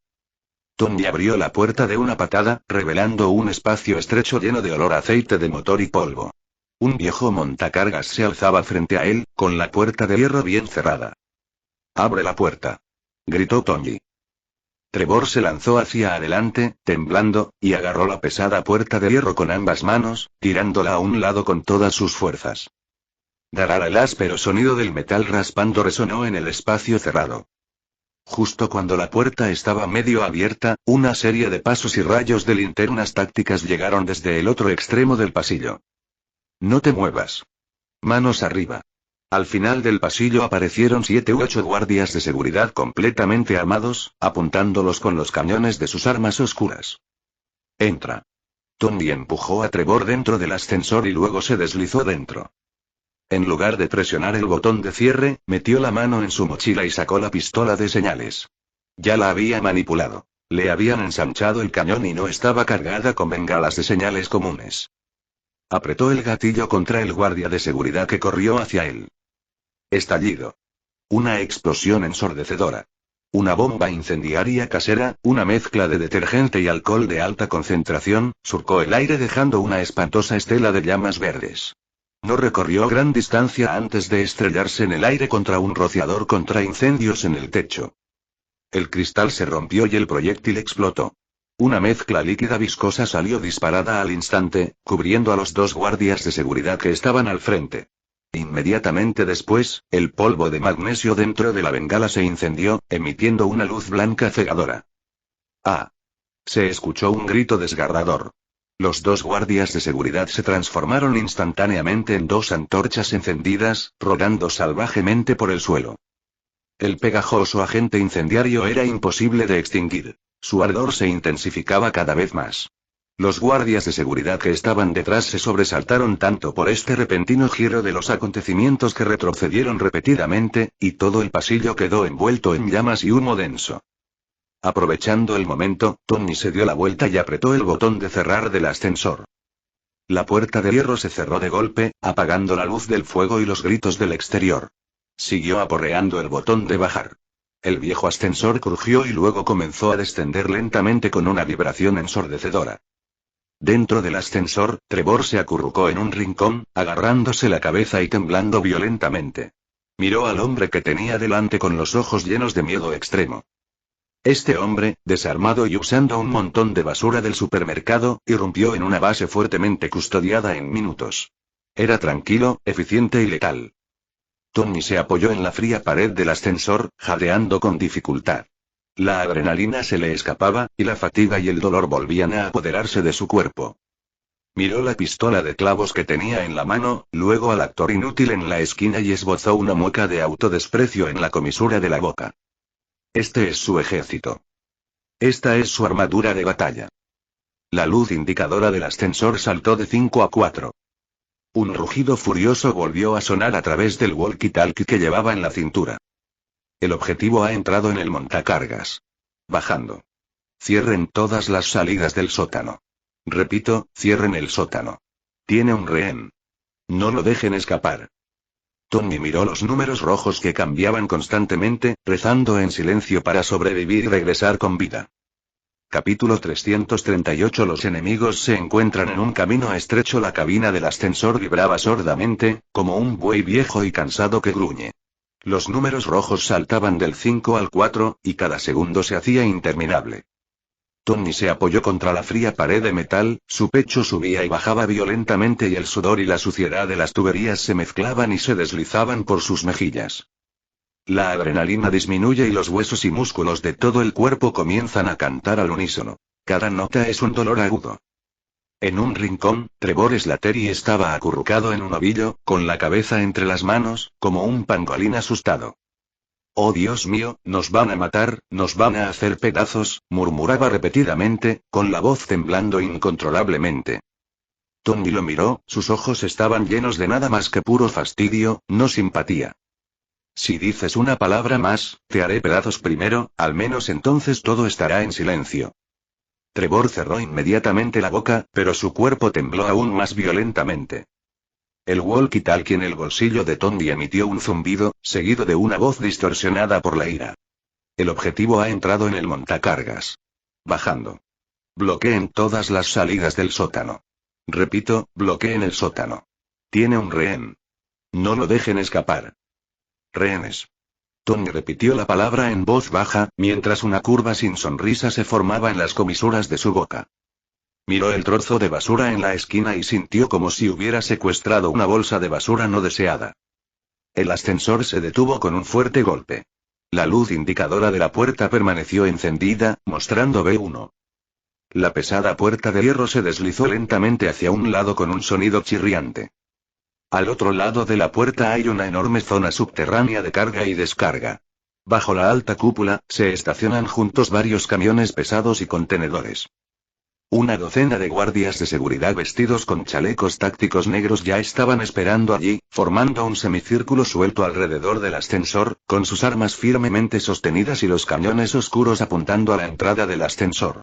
Tony abrió la puerta de una patada, revelando un espacio estrecho lleno de olor a aceite de motor y polvo. Un viejo montacargas se alzaba frente a él, con la puerta de hierro bien cerrada. «¡Abre la puerta!», gritó Tony. Trevor se lanzó hacia adelante, temblando, y agarró la pesada puerta de hierro con ambas manos, tirándola a un lado con todas sus fuerzas. Darara, el áspero sonido del metal raspando resonó en el espacio cerrado. Justo cuando la puerta estaba medio abierta, una serie de pasos y rayos de linternas tácticas llegaron desde el otro extremo del pasillo. «No te muevas. Manos arriba». Al final del pasillo aparecieron 7 u 8 guardias de seguridad completamente armados, apuntándolos con los cañones de sus armas oscuras. Entra. Tony empujó a Trevor dentro del ascensor y luego se deslizó dentro. En lugar de presionar el botón de cierre, metió la mano en su mochila y sacó la pistola de señales. Ya la había manipulado. Le habían ensanchado el cañón y no estaba cargada con bengalas de señales comunes. Apretó el gatillo contra el guardia de seguridad que corrió hacia él. Estallido. Una explosión ensordecedora. Una bomba incendiaria casera, una mezcla de detergente y alcohol de alta concentración, surcó el aire dejando una espantosa estela de llamas verdes. No recorrió gran distancia antes de estrellarse en el aire contra un rociador contra incendios en el techo. El cristal se rompió y el proyectil explotó. Una mezcla líquida viscosa salió disparada al instante, cubriendo a los 2 guardias de seguridad que estaban al frente. Inmediatamente después, el polvo de magnesio dentro de la bengala se incendió, emitiendo una luz blanca cegadora. ¡Ah! Se escuchó un grito desgarrador. Los 2 guardias de seguridad se transformaron instantáneamente en 2 antorchas encendidas, rodando salvajemente por el suelo. El pegajoso agente incendiario era imposible de extinguir. Su ardor se intensificaba cada vez más. Los guardias de seguridad que estaban detrás se sobresaltaron tanto por este repentino giro de los acontecimientos que retrocedieron repetidamente, y todo el pasillo quedó envuelto en llamas y humo denso. Aprovechando el momento, Tony se dio la vuelta y apretó el botón de cerrar del ascensor. La puerta de hierro se cerró de golpe, apagando la luz del fuego y los gritos del exterior. Siguió aporreando el botón de bajar. El viejo ascensor crujió y luego comenzó a descender lentamente con una vibración ensordecedora. Dentro del ascensor, Trevor se acurrucó en un rincón, agarrándose la cabeza y temblando violentamente. Miró al hombre que tenía delante con los ojos llenos de miedo extremo. Este hombre, desarmado y usando un montón de basura del supermercado, irrumpió en una base fuertemente custodiada en minutos. Era tranquilo, eficiente y letal. Tony se apoyó en la fría pared del ascensor, jadeando con dificultad. La adrenalina se le escapaba, y la fatiga y el dolor volvían a apoderarse de su cuerpo. Miró la pistola de clavos que tenía en la mano, luego al actor inútil en la esquina y esbozó una mueca de autodesprecio en la comisura de la boca. Este es su ejército. Esta es su armadura de batalla. La luz indicadora del ascensor saltó de 5 a 4. Un rugido furioso volvió a sonar a través del walkie-talkie que llevaba en la cintura. El objetivo ha entrado en el montacargas. Bajando. Cierren todas las salidas del sótano. Repito, cierren el sótano. Tiene un rehén. No lo dejen escapar. Tony miró los números rojos que cambiaban constantemente, rezando en silencio para sobrevivir y regresar con vida. Capítulo 338. Los enemigos se encuentran en un camino estrecho. La cabina del ascensor vibraba sordamente, como un buey viejo y cansado que gruñe. Los números rojos saltaban del 5 al 4, y cada segundo se hacía interminable. Tony se apoyó contra la fría pared de metal, su pecho subía y bajaba violentamente y el sudor y la suciedad de las tuberías se mezclaban y se deslizaban por sus mejillas. La adrenalina disminuye y los huesos y músculos de todo el cuerpo comienzan a cantar al unísono. Cada nota es un dolor agudo. En un rincón, Trevor Slattery estaba acurrucado en un ovillo, con la cabeza entre las manos, como un pangolín asustado. «Oh Dios mío, nos van a matar, nos van a hacer pedazos», murmuraba repetidamente, con la voz temblando incontrolablemente. Tony lo miró, sus ojos estaban llenos de nada más que puro fastidio, no simpatía. «Si dices una palabra más, te haré pedazos primero, al menos entonces todo estará en silencio». Trevor cerró inmediatamente la boca, pero su cuerpo tembló aún más violentamente. El walkie-talkie en el bolsillo de Tony emitió un zumbido, seguido de una voz distorsionada por la ira. El objetivo ha entrado en el montacargas. Bajando. Bloqueen todas las salidas del sótano. Repito, bloqueen el sótano. Tiene un rehén. No lo dejen escapar. Rehenes. Tony repitió la palabra en voz baja, mientras una curva sin sonrisa se formaba en las comisuras de su boca. Miró el trozo de basura en la esquina y sintió como si hubiera secuestrado una bolsa de basura no deseada. El ascensor se detuvo con un fuerte golpe. La luz indicadora de la puerta permaneció encendida, mostrando B1. La pesada puerta de hierro se deslizó lentamente hacia un lado con un sonido chirriante. Al otro lado de la puerta hay una enorme zona subterránea de carga y descarga. Bajo la alta cúpula, se estacionan juntos varios camiones pesados y contenedores. Una docena de guardias de seguridad vestidos con chalecos tácticos negros ya estaban esperando allí, formando un semicírculo suelto alrededor del ascensor, con sus armas firmemente sostenidas y los cañones oscuros apuntando a la entrada del ascensor.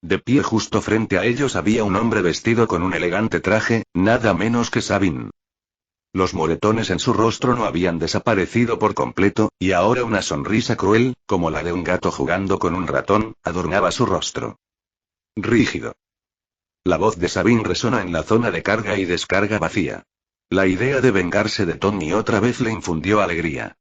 De pie justo frente a ellos había un hombre vestido con un elegante traje, nada menos que Sabin. Los moretones en su rostro no habían desaparecido por completo, y ahora una sonrisa cruel, como la de un gato jugando con un ratón, adornaba su rostro. Rígido. La voz de Sabin resonó en la zona de carga y descarga vacía. La idea de vengarse de Tony otra vez le infundió alegría.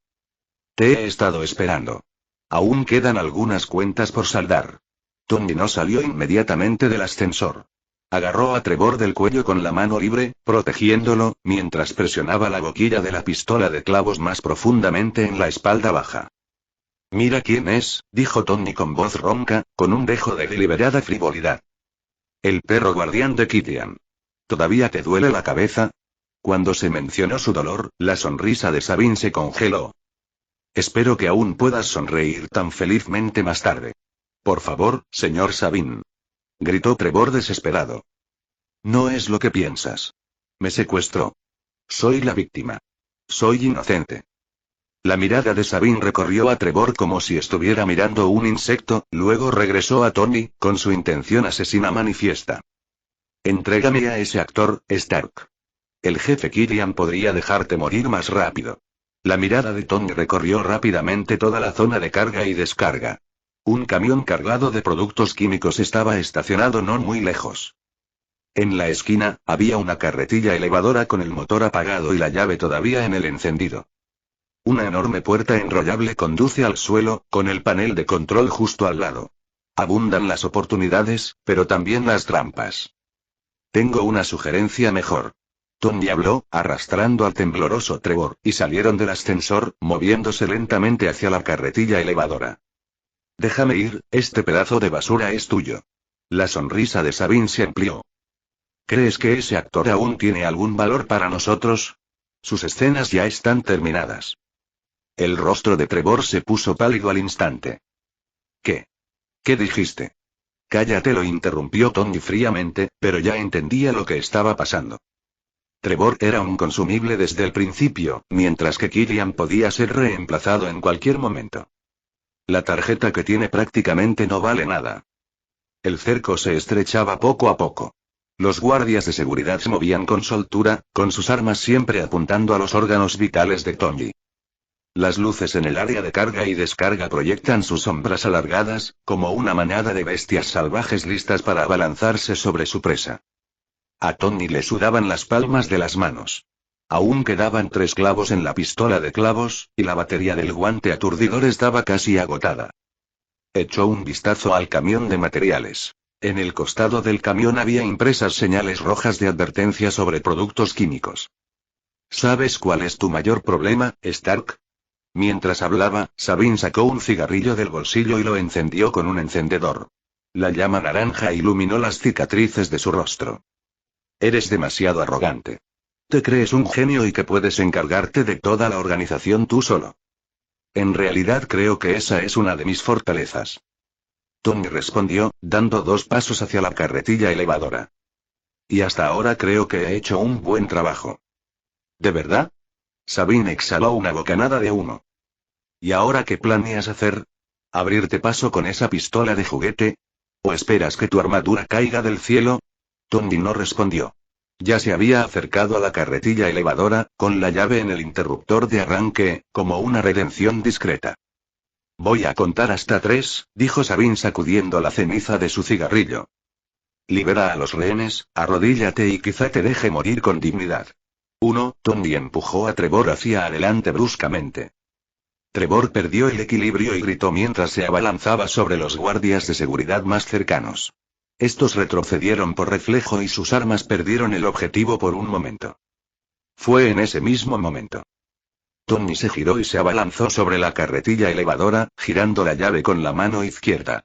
Te he estado esperando. Aún quedan algunas cuentas por saldar. Tony no salió inmediatamente del ascensor. Agarró a Trevor del cuello con la mano libre, protegiéndolo, mientras presionaba la boquilla de la pistola de clavos más profundamente en la espalda baja. Mira quién es, dijo Tony con voz ronca, con un dejo de deliberada frivolidad. El perro guardián de Killian. ¿Todavía te duele la cabeza? Cuando se mencionó su dolor, la sonrisa de Sabin se congeló. Espero que aún puedas sonreír tan felizmente más tarde. Por favor, señor Sabin. Gritó Trevor desesperado. No es lo que piensas. Me secuestró. Soy la víctima. Soy inocente. La mirada de Sabin recorrió a Trevor como si estuviera mirando un insecto, luego regresó a Tony, con su intención asesina manifiesta. Entrégame a ese actor, Stark. El jefe Killian podría dejarte morir más rápido. La mirada de Tony recorrió rápidamente toda la zona de carga y descarga. Un camión cargado de productos químicos estaba estacionado no muy lejos. En la esquina, había una carretilla elevadora con el motor apagado y la llave todavía en el encendido. Una enorme puerta enrollable conduce al suelo, con el panel de control justo al lado. Abundan las oportunidades, pero también las trampas. Tengo una sugerencia mejor. Tony habló, arrastrando al tembloroso Trevor, y salieron del ascensor, moviéndose lentamente hacia la carretilla elevadora. Déjame ir, este pedazo de basura es tuyo. La sonrisa de Sabin se amplió. ¿Crees que ese actor aún tiene algún valor para nosotros? Sus escenas ya están terminadas. El rostro de Trevor se puso pálido al instante. ¿Qué? ¿Qué dijiste? Cállate, lo interrumpió Tony fríamente, pero ya entendía lo que estaba pasando. Trevor era un consumible desde el principio, mientras que Killian podía ser reemplazado en cualquier momento. La tarjeta que tiene prácticamente no vale nada. El cerco se estrechaba poco a poco. Los guardias de seguridad se movían con soltura, con sus armas siempre apuntando a los órganos vitales de Tony. Las luces en el área de carga y descarga proyectan sus sombras alargadas, como una manada de bestias salvajes listas para abalanzarse sobre su presa. A Tony le sudaban las palmas de las manos. Aún quedaban 3 clavos en la pistola de clavos, y la batería del guante aturdidor estaba casi agotada. Echó un vistazo al camión de materiales. En el costado del camión había impresas señales rojas de advertencia sobre productos químicos. ¿Sabes cuál es tu mayor problema, Stark? Mientras hablaba, Sabin sacó un cigarrillo del bolsillo y lo encendió con un encendedor. La llama naranja iluminó las cicatrices de su rostro. Eres demasiado arrogante. Te crees un genio y que puedes encargarte de toda la organización tú solo. En realidad creo que esa es una de mis fortalezas. Tony respondió, dando 2 pasos hacia la carretilla elevadora. Y hasta ahora creo que he hecho un buen trabajo. ¿De verdad? Sabin exhaló una bocanada de humo. ¿Y ahora qué planeas hacer? ¿Abrirte paso con esa pistola de juguete? ¿O esperas que tu armadura caiga del cielo? Tony no respondió. Ya se había acercado a la carretilla elevadora, con la llave en el interruptor de arranque, como una redención discreta. Voy a contar hasta 3, dijo Sabin sacudiendo la ceniza de su cigarrillo. Libera a los rehenes, arrodíllate y quizá te deje morir con dignidad. 1, Tony empujó a Trevor hacia adelante bruscamente. Trevor perdió el equilibrio y gritó mientras se abalanzaba sobre los guardias de seguridad más cercanos. Estos retrocedieron por reflejo y sus armas perdieron el objetivo por un momento. Fue en ese mismo momento. Tony se giró y se abalanzó sobre la carretilla elevadora, girando la llave con la mano izquierda.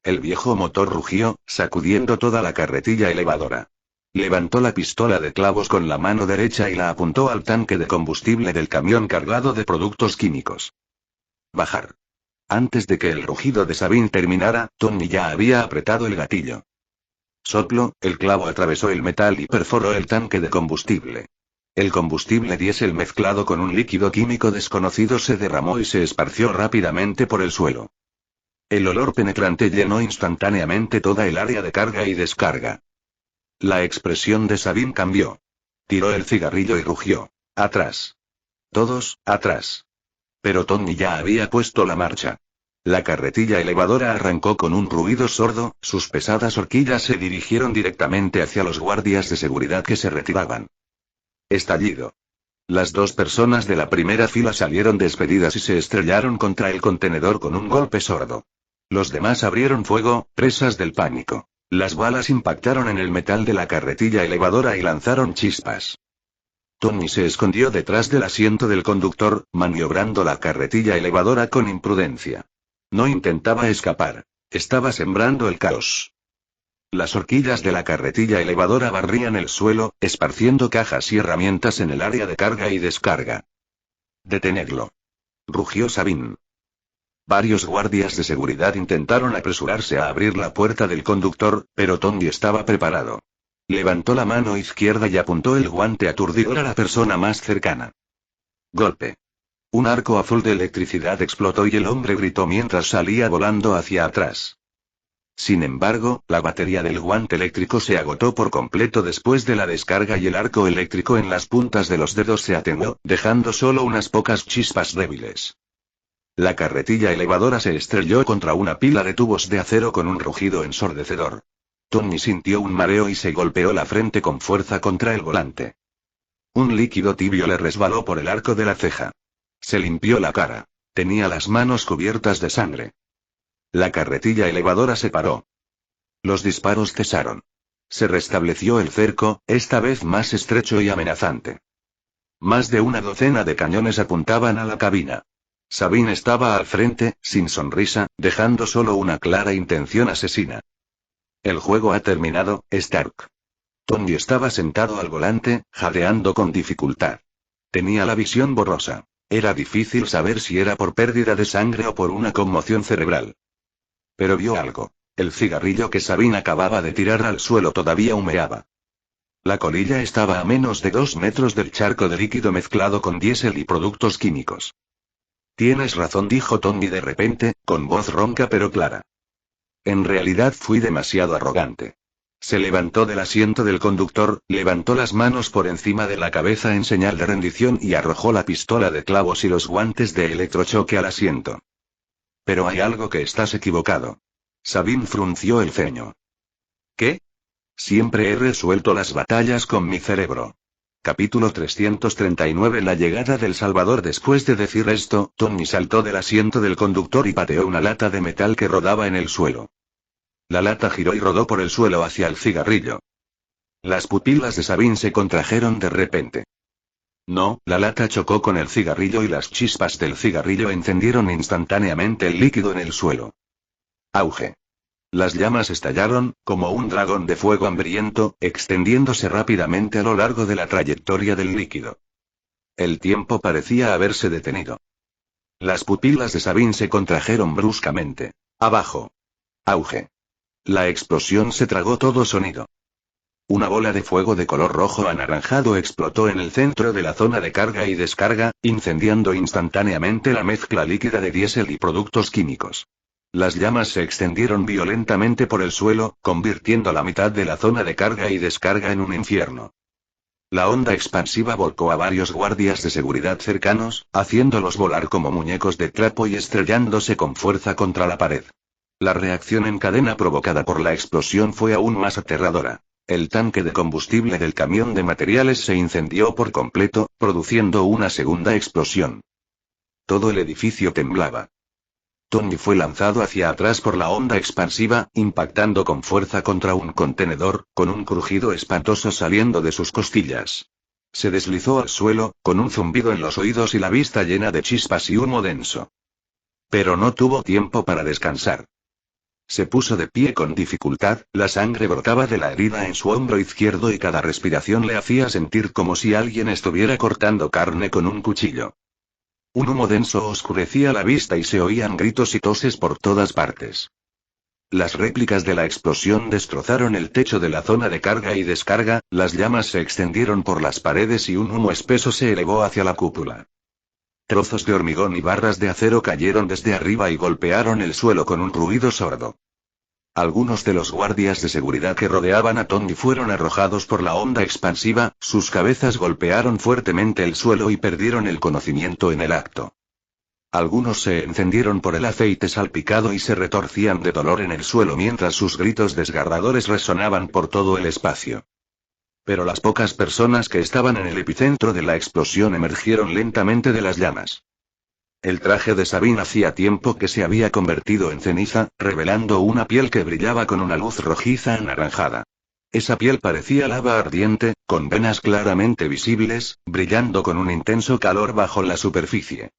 El viejo motor rugió, sacudiendo toda la carretilla elevadora. Levantó la pistola de clavos con la mano derecha y la apuntó al tanque de combustible del camión cargado de productos químicos. Bajar. Antes de que el rugido de Sabin terminara, Tony ya había apretado el gatillo. Soplo, el clavo atravesó el metal y perforó el tanque de combustible. El combustible diésel mezclado con un líquido químico desconocido se derramó y se esparció rápidamente por el suelo. El olor penetrante llenó instantáneamente toda el área de carga y descarga. La expresión de Sabine cambió. Tiró el cigarrillo y rugió. Atrás. Todos, atrás. Pero Tony ya había puesto la marcha. La carretilla elevadora arrancó con un ruido sordo, sus pesadas horquillas se dirigieron directamente hacia los guardias de seguridad que se retiraban. Estallido. Las dos personas de la primera fila salieron despedidas y se estrellaron contra el contenedor con un golpe sordo. Los demás abrieron fuego, presas del pánico. Las balas impactaron en el metal de la carretilla elevadora y lanzaron chispas. Tony se escondió detrás del asiento del conductor, maniobrando la carretilla elevadora con imprudencia. No intentaba escapar. Estaba sembrando el caos. Las horquillas de la carretilla elevadora barrían el suelo, esparciendo cajas y herramientas en el área de carga y descarga. «Detenedlo», rugió Sabine. Varios guardias de seguridad intentaron apresurarse a abrir la puerta del conductor, pero Tony estaba preparado. Levantó la mano izquierda y apuntó el guante aturdidor a la persona más cercana. Golpe. Un arco azul de electricidad explotó y el hombre gritó mientras salía volando hacia atrás. Sin embargo, la batería del guante eléctrico se agotó por completo después de la descarga y el arco eléctrico en las puntas de los dedos se atenuó, dejando solo unas pocas chispas débiles. La carretilla elevadora se estrelló contra una pila de tubos de acero con un rugido ensordecedor. Tony sintió un mareo y se golpeó la frente con fuerza contra el volante. Un líquido tibio le resbaló por el arco de la ceja. Se limpió la cara. Tenía las manos cubiertas de sangre. La carretilla elevadora se paró. Los disparos cesaron. Se restableció el cerco, esta vez más estrecho y amenazante. Más de una docena de cañones apuntaban a la cabina. Sabine estaba al frente, sin sonrisa, dejando solo una clara intención asesina. El juego ha terminado, Stark. Tony estaba sentado al volante, jadeando con dificultad. Tenía la visión borrosa. Era difícil saber si era por pérdida de sangre o por una conmoción cerebral. Pero vio algo. El cigarrillo que Sabine acababa de tirar al suelo todavía humeaba. La colilla estaba a menos de 2 metros del charco de líquido mezclado con diésel y productos químicos. Tienes razón, dijo Tony de repente, con voz ronca pero clara. En realidad fui demasiado arrogante. Se levantó del asiento del conductor, levantó las manos por encima de la cabeza en señal de rendición y arrojó la pistola de clavos y los guantes de electrochoque al asiento. Pero hay algo que estás equivocado. Sabine frunció el ceño. ¿Qué? Siempre he resuelto las batallas con mi cerebro. Capítulo 339. La llegada del Salvador. Después de decir esto, Tony saltó del asiento del conductor y pateó una lata de metal que rodaba en el suelo. La lata giró y rodó por el suelo hacia el cigarrillo. Las pupilas de Sabine se contrajeron de repente. No, la lata chocó con el cigarrillo y las chispas del cigarrillo encendieron instantáneamente el líquido en el suelo. Auge. Las llamas estallaron, como un dragón de fuego hambriento, extendiéndose rápidamente a lo largo de la trayectoria del líquido. El tiempo parecía haberse detenido. Las pupilas de Sabine se contrajeron bruscamente. Abajo. Auge. La explosión se tragó todo sonido. Una bola de fuego de color rojo anaranjado explotó en el centro de la zona de carga y descarga, incendiando instantáneamente la mezcla líquida de diésel y productos químicos. Las llamas se extendieron violentamente por el suelo, convirtiendo la mitad de la zona de carga y descarga en un infierno. La onda expansiva volcó a varios guardias de seguridad cercanos, haciéndolos volar como muñecos de trapo y estrellándose con fuerza contra la pared. La reacción en cadena provocada por la explosión fue aún más aterradora. El tanque de combustible del camión de materiales se incendió por completo, produciendo una segunda explosión. Todo el edificio temblaba. Tony fue lanzado hacia atrás por la onda expansiva, impactando con fuerza contra un contenedor, con un crujido espantoso saliendo de sus costillas. Se deslizó al suelo, con un zumbido en los oídos y la vista llena de chispas y humo denso. Pero no tuvo tiempo para descansar. Se puso de pie con dificultad, la sangre brotaba de la herida en su hombro izquierdo y cada respiración le hacía sentir como si alguien estuviera cortando carne con un cuchillo. Un humo denso oscurecía la vista y se oían gritos y toses por todas partes. Las réplicas de la explosión destrozaron el techo de la zona de carga y descarga, las llamas se extendieron por las paredes y un humo espeso se elevó hacia la cúpula. Trozos de hormigón y barras de acero cayeron desde arriba y golpearon el suelo con un ruido sordo. Algunos de los guardias de seguridad que rodeaban a Tony fueron arrojados por la onda expansiva, sus cabezas golpearon fuertemente el suelo y perdieron el conocimiento en el acto. Algunos se encendieron por el aceite salpicado y se retorcían de dolor en el suelo mientras sus gritos desgarradores resonaban por todo el espacio. Pero las pocas personas que estaban en el epicentro de la explosión emergieron lentamente de las llamas. El traje de Sabine hacía tiempo que se había convertido en ceniza, revelando una piel que brillaba con una luz rojiza anaranjada. Esa piel parecía lava ardiente, con venas claramente visibles, brillando con un intenso calor bajo la superficie.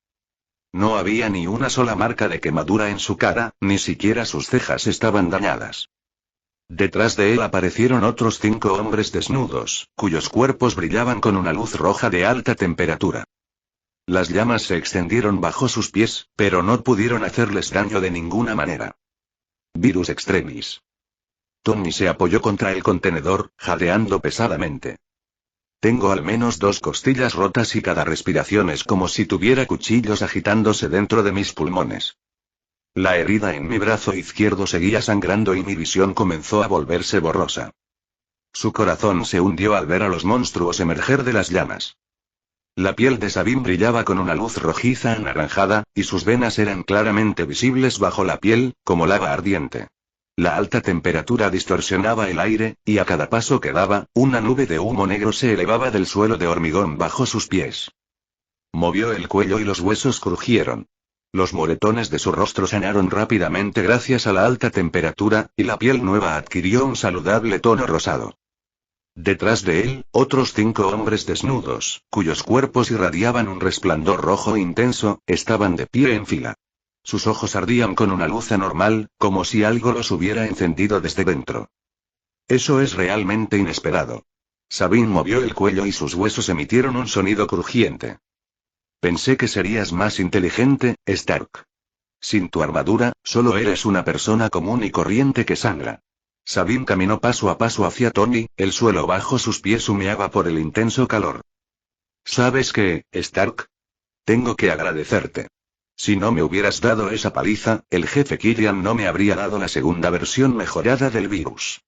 No había ni una sola marca de quemadura en su cara, ni siquiera sus cejas estaban dañadas. Detrás de él aparecieron otros 5 hombres desnudos, cuyos cuerpos brillaban con una luz roja de alta temperatura. Las llamas se extendieron bajo sus pies, pero no pudieron hacerles daño de ninguna manera. Virus Extremis. Tony se apoyó contra el contenedor, jadeando pesadamente. Tengo al menos 2 costillas rotas y cada respiración es como si tuviera cuchillos agitándose dentro de mis pulmones. La herida en mi brazo izquierdo seguía sangrando y mi visión comenzó a volverse borrosa. Su corazón se hundió al ver a los monstruos emerger de las llamas. La piel de Sabine brillaba con una luz rojiza anaranjada, y sus venas eran claramente visibles bajo la piel, como lava ardiente. La alta temperatura distorsionaba el aire, y a cada paso que daba, una nube de humo negro se elevaba del suelo de hormigón bajo sus pies. Movió el cuello y los huesos crujieron. Los moretones de su rostro sanaron rápidamente gracias a la alta temperatura, y la piel nueva adquirió un saludable tono rosado. Detrás de él, otros 5 hombres desnudos, cuyos cuerpos irradiaban un resplandor rojo intenso, estaban de pie en fila. Sus ojos ardían con una luz anormal, como si algo los hubiera encendido desde dentro. Eso es realmente inesperado. Sabine movió el cuello y sus huesos emitieron un sonido crujiente. Pensé que serías más inteligente, Stark. Sin tu armadura, solo eres una persona común y corriente que sangra. Sabine caminó paso a paso hacia Tony, el suelo bajo sus pies humeaba por el intenso calor. ¿Sabes qué, Stark? Tengo que agradecerte. Si no me hubieras dado esa paliza, el jefe Killian no me habría dado la segunda versión mejorada del virus.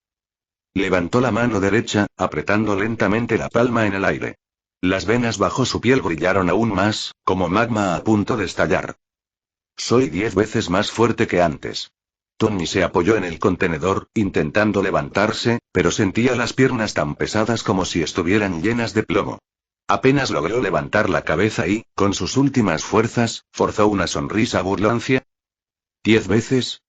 Levantó la mano derecha, apretando lentamente la palma en el aire. Las venas bajo su piel brillaron aún más, como magma a punto de estallar. Soy 10 veces más fuerte que antes. Tony se apoyó en el contenedor, intentando levantarse, pero sentía las piernas tan pesadas como si estuvieran llenas de plomo. Apenas logró levantar la cabeza y, con sus últimas fuerzas, forzó una sonrisa burlancia. ¿10 veces?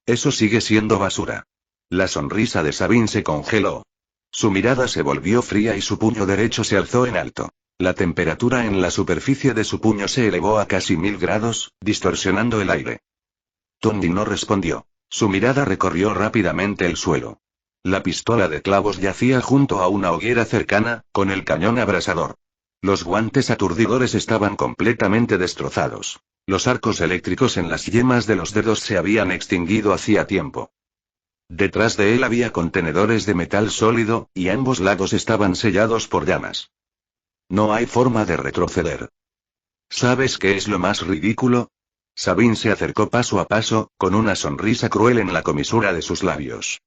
Eso sigue siendo basura. La sonrisa de Sabine se congeló. Su mirada se volvió fría y su puño derecho se alzó en alto. La temperatura en la superficie de su puño se elevó a casi 1000 grados, distorsionando el aire. Tony no respondió. Su mirada recorrió rápidamente el suelo. La pistola de clavos yacía junto a una hoguera cercana, con el cañón abrasador. Los guantes aturdidores estaban completamente destrozados. Los arcos eléctricos en las yemas de los dedos se habían extinguido hacía tiempo. Detrás de él había contenedores de metal sólido, y ambos lados estaban sellados por llamas. No hay forma de retroceder. ¿Sabes qué es lo más ridículo? Sabine se acercó paso a paso, con una sonrisa cruel en la comisura de sus labios.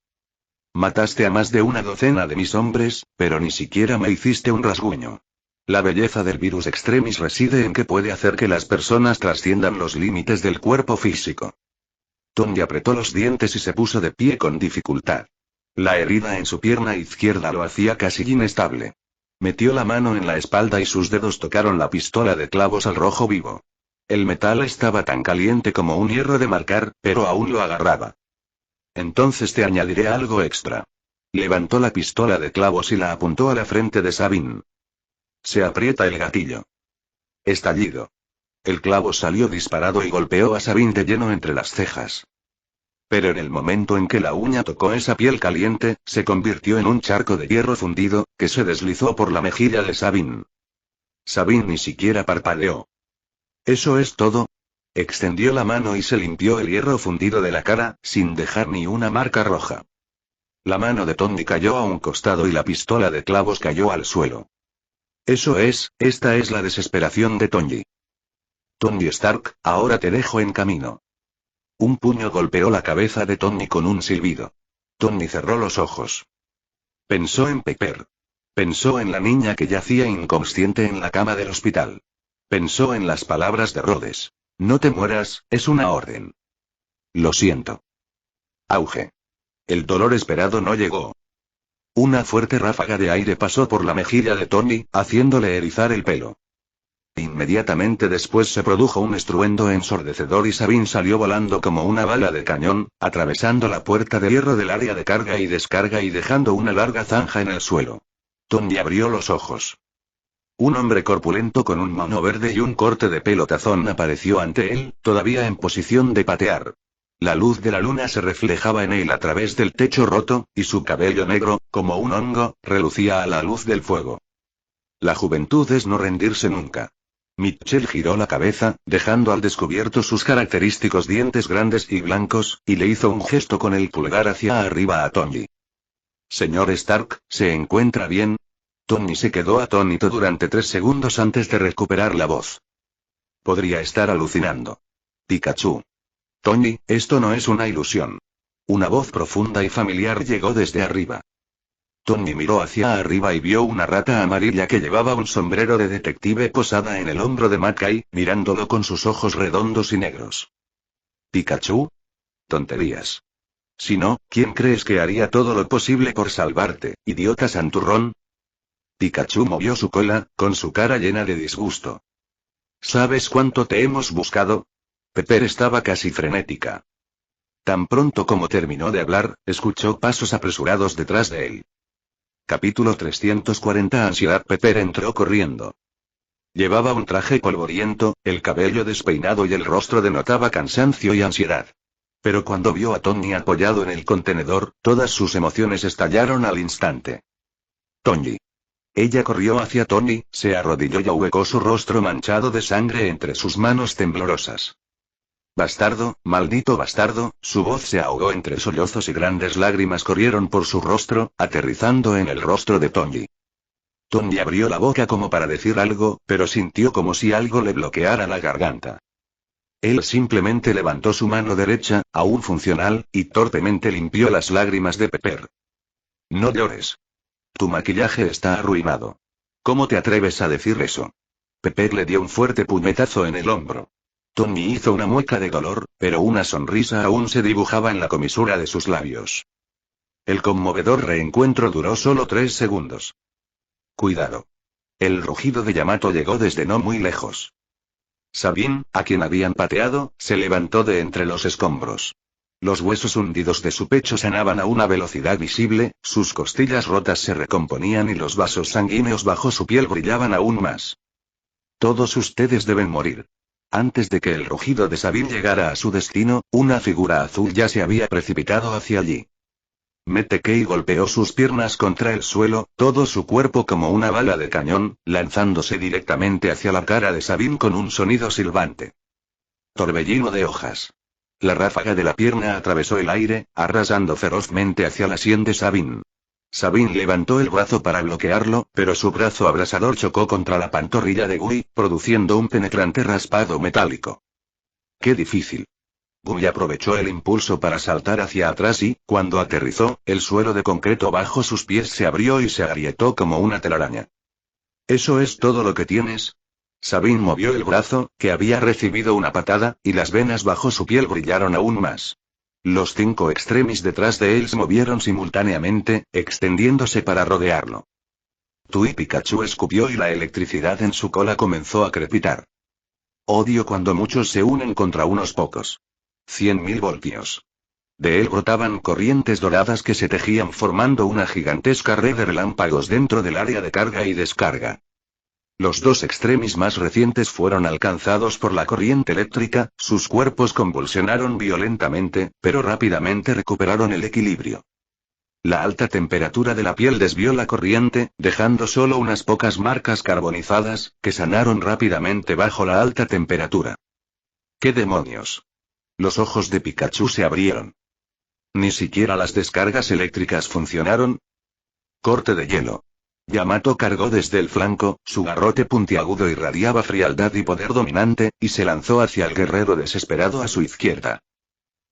Mataste a más de una docena de mis hombres, pero ni siquiera me hiciste un rasguño. La belleza del virus extremis reside en que puede hacer que las personas trasciendan los límites del cuerpo físico. Tony apretó los dientes y se puso de pie con dificultad. La herida en su pierna izquierda lo hacía casi inestable. Metió la mano en la espalda y sus dedos tocaron la pistola de clavos al rojo vivo. El metal estaba tan caliente como un hierro de marcar, pero aún lo agarraba. Entonces te añadiré algo extra. Levantó la pistola de clavos y la apuntó a la frente de Sabine. Se aprieta el gatillo. Estallido. El clavo salió disparado y golpeó a Sabine de lleno entre las cejas. Pero en el momento en que la uña tocó esa piel caliente, se convirtió en un charco de hierro fundido, que se deslizó por la mejilla de Sabine. Sabine ni siquiera parpadeó. ¿Eso es todo? Extendió la mano y se limpió el hierro fundido de la cara, sin dejar ni una marca roja. La mano de Tony cayó a un costado y la pistola de clavos cayó al suelo. Esta es la desesperación de Tony. Tony Stark, ahora te dejo en camino. Un puño golpeó la cabeza de Tony con un silbido. Tony cerró los ojos. Pensó en Pepper. Pensó en la niña que yacía inconsciente en la cama del hospital. Pensó en las palabras de Rhodes. No te mueras, es una orden. Lo siento. Auge. El dolor esperado no llegó. Una fuerte ráfaga de aire pasó por la mejilla de Tony, haciéndole erizar el pelo. Inmediatamente después se produjo un estruendo ensordecedor y Sabine salió volando como una bala de cañón, atravesando la puerta de hierro del área de carga y descarga y dejando una larga zanja en el suelo. Tony abrió los ojos. Un hombre corpulento con un mono verde y un corte de pelo tazón apareció ante él, todavía en posición de patear. La luz de la luna se reflejaba en él a través del techo roto, y su cabello negro, como un hongo, relucía a la luz del fuego. La juventud es no rendirse nunca. Mitchell giró la cabeza, dejando al descubierto sus característicos dientes grandes y blancos, y le hizo un gesto con el pulgar hacia arriba a Tony. Señor Stark, ¿se encuentra bien? Tony se quedó atónito durante 3 segundos antes de recuperar la voz. Podría estar alucinando. Pikachu. Tony, esto no es una ilusión. Una voz profunda y familiar llegó desde arriba. Tony miró hacia arriba y vio una rata amarilla que llevaba un sombrero de detective posada en el hombro de Mackay, mirándolo con sus ojos redondos y negros. ¿Pikachu? Tonterías. Si no, ¿quién crees que haría todo lo posible por salvarte, idiota santurrón? Pikachu movió su cola, con su cara llena de disgusto. ¿Sabes cuánto te hemos buscado? Pepper estaba casi frenética. Tan pronto como terminó de hablar, escuchó pasos apresurados detrás de él. Capítulo 340 Ansiedad. Pepper entró corriendo. Llevaba un traje polvoriento, el cabello despeinado y el rostro denotaba cansancio y ansiedad. Pero cuando vio a Tony apoyado en el contenedor, todas sus emociones estallaron al instante. Tony. Ella corrió hacia Tony, se arrodilló y ahuecó su rostro manchado de sangre entre sus manos temblorosas. Bastardo, maldito bastardo, su voz se ahogó entre sollozos y grandes lágrimas corrieron por su rostro, aterrizando en el rostro de Tony. Tony abrió la boca como para decir algo, pero sintió como si algo le bloqueara la garganta. Él simplemente levantó su mano derecha, aún funcional, y torpemente limpió las lágrimas de Pepper. No llores. Tu maquillaje está arruinado. ¿Cómo te atreves a decir eso? Pepper le dio un fuerte puñetazo en el hombro. Tony hizo una mueca de dolor, pero una sonrisa aún se dibujaba en la comisura de sus labios. El conmovedor reencuentro duró solo 3 segundos. Cuidado. El rugido de Yamato llegó desde no muy lejos. Sabine, a quien habían pateado, se levantó de entre los escombros. Los huesos hundidos de su pecho sanaban a una velocidad visible, sus costillas rotas se recomponían y los vasos sanguíneos bajo su piel brillaban aún más. Todos ustedes deben morir. Antes de que el rugido de Sabine llegara a su destino, una figura azul ya se había precipitado hacia allí. Metekei golpeó sus piernas contra el suelo, todo su cuerpo como una bala de cañón, lanzándose directamente hacia la cara de Sabine con un sonido silbante. Torbellino de hojas. La ráfaga de la pierna atravesó el aire, arrasando ferozmente hacia la sien de Sabine. Sabine levantó el brazo para bloquearlo, pero su brazo abrasador chocó contra la pantorrilla de Gui, produciendo un penetrante raspado metálico. ¡Qué difícil! Gui aprovechó el impulso para saltar hacia atrás y, cuando aterrizó, el suelo de concreto bajo sus pies se abrió y se agrietó como una telaraña. ¿Eso es todo lo que tienes? Sabine movió el brazo, que había recibido una patada, y las venas bajo su piel brillaron aún más. Los 5 extremis detrás de él se movieron simultáneamente, extendiéndose para rodearlo. Tui Pikachu escupió y la electricidad en su cola comenzó a crepitar. Odio cuando muchos se unen contra unos pocos. 100.000 voltios. De él brotaban corrientes doradas que se tejían formando una gigantesca red de relámpagos dentro del área de carga y descarga. Los 2 extremis más recientes fueron alcanzados por la corriente eléctrica, sus cuerpos convulsionaron violentamente, pero rápidamente recuperaron el equilibrio. La alta temperatura de la piel desvió la corriente, dejando solo unas pocas marcas carbonizadas, que sanaron rápidamente bajo la alta temperatura. ¿Qué demonios? Los ojos de Pikachu se abrieron. ¿Ni siquiera las descargas eléctricas funcionaron? Corte de hielo. Yamato cargó desde el flanco, su garrote puntiagudo irradiaba frialdad y poder dominante, y se lanzó hacia el guerrero desesperado a su izquierda.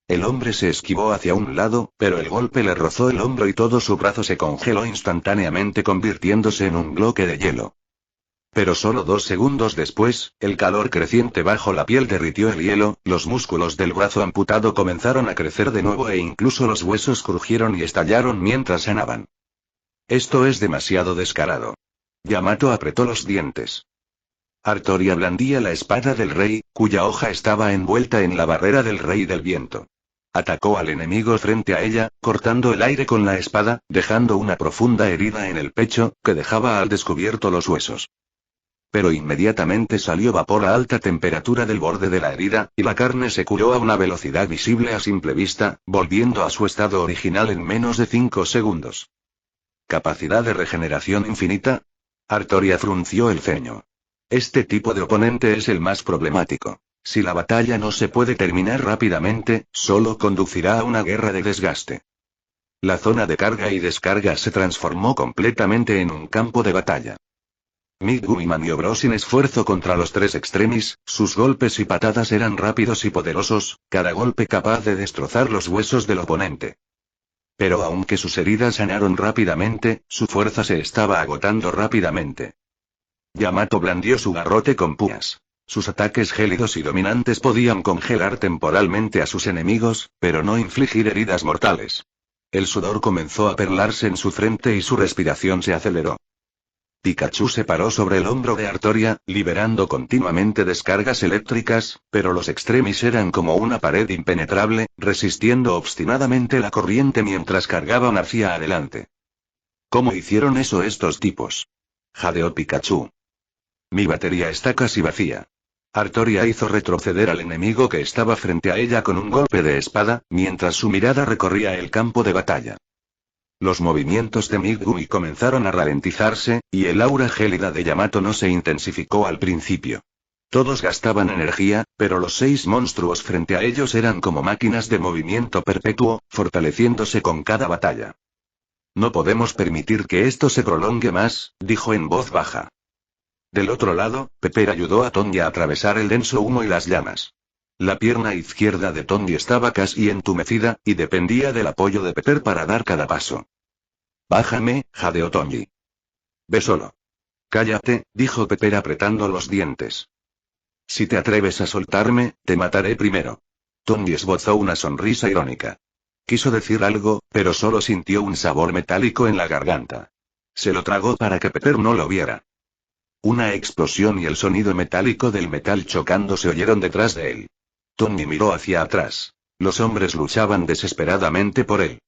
El hombre se esquivó hacia un lado, pero el golpe le rozó el hombro y todo su brazo se congeló instantáneamente convirtiéndose en un bloque de hielo. Pero solo 2 segundos después, el calor creciente bajo la piel derritió el hielo, los músculos del brazo amputado comenzaron a crecer de nuevo e incluso los huesos crujieron y estallaron mientras sanaban. Esto es demasiado descarado. Yamato apretó los dientes. Artoria blandía la espada del rey, cuya hoja estaba envuelta en la barrera del rey del viento. Atacó al enemigo frente a ella, cortando el aire con la espada, dejando una profunda herida en el pecho, que dejaba al descubierto los huesos. Pero inmediatamente salió vapor a alta temperatura del borde de la herida, y la carne se curó a una velocidad visible a simple vista, volviendo a su estado original en menos de 5 segundos. ¿Capacidad de regeneración infinita? Artoria frunció el ceño. Este tipo de oponente es el más problemático. Si la batalla no se puede terminar rápidamente, solo conducirá a una guerra de desgaste. La zona de carga y descarga se transformó completamente en un campo de batalla. Megumi maniobró sin esfuerzo contra los 3 extremis, sus golpes y patadas eran rápidos y poderosos, cada golpe capaz de destrozar los huesos del oponente. Pero aunque sus heridas sanaron rápidamente, su fuerza se estaba agotando rápidamente. Yamato blandió su garrote con púas. Sus ataques gélidos y dominantes podían congelar temporalmente a sus enemigos, pero no infligir heridas mortales. El sudor comenzó a perlarse en su frente y su respiración se aceleró. Pikachu se paró sobre el hombro de Artoria, liberando continuamente descargas eléctricas, pero los extremis eran como una pared impenetrable, resistiendo obstinadamente la corriente mientras cargaban hacia adelante. ¿Cómo hicieron eso estos tipos? Jadeó Pikachu. Mi batería está casi vacía. Artoria hizo retroceder al enemigo que estaba frente a ella con un golpe de espada, mientras su mirada recorría el campo de batalla. Los movimientos de Megumi comenzaron a ralentizarse, y el aura gélida de Yamato no se intensificó al principio. Todos gastaban energía, pero los 6 monstruos frente a ellos eran como máquinas de movimiento perpetuo, fortaleciéndose con cada batalla. No podemos permitir que esto se prolongue más, dijo en voz baja. Del otro lado, Pepper ayudó a Tonji a atravesar el denso humo y las llamas. La pierna izquierda de Tonji estaba casi entumecida, y dependía del apoyo de Pepper para dar cada paso. Bájame, jadeó Tonji. Ve solo. Cállate, dijo Pepper apretando los dientes. Si te atreves a soltarme, te mataré primero. Tonji esbozó una sonrisa irónica. Quiso decir algo, pero solo sintió un sabor metálico en la garganta. Se lo tragó para que Pepper no lo viera. Una explosión y el sonido metálico del metal chocando se oyeron detrás de él. Tonji miró hacia atrás. Los hombres luchaban desesperadamente por él.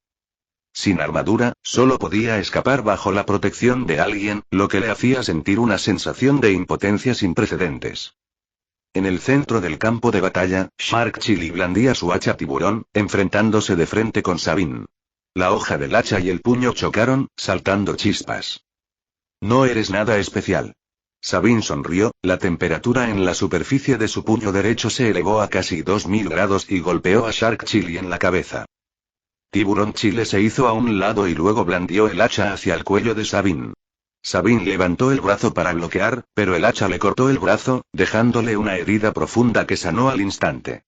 Sin armadura, solo podía escapar bajo la protección de alguien, lo que le hacía sentir una sensación de impotencia sin precedentes. En el centro del campo de batalla, Shark Chili blandía su hacha tiburón, enfrentándose de frente con Sabin. La hoja del hacha y el puño chocaron, saltando chispas. No eres nada especial. Sabin sonrió, la temperatura en la superficie de su puño derecho se elevó a casi 2000 grados y golpeó a Shark Chili en la cabeza. Tiburón Chile se hizo a un lado y luego blandió el hacha hacia el cuello de Sabin. Sabin levantó el brazo para bloquear, pero el hacha le cortó el brazo, dejándole una herida profunda que sanó al instante.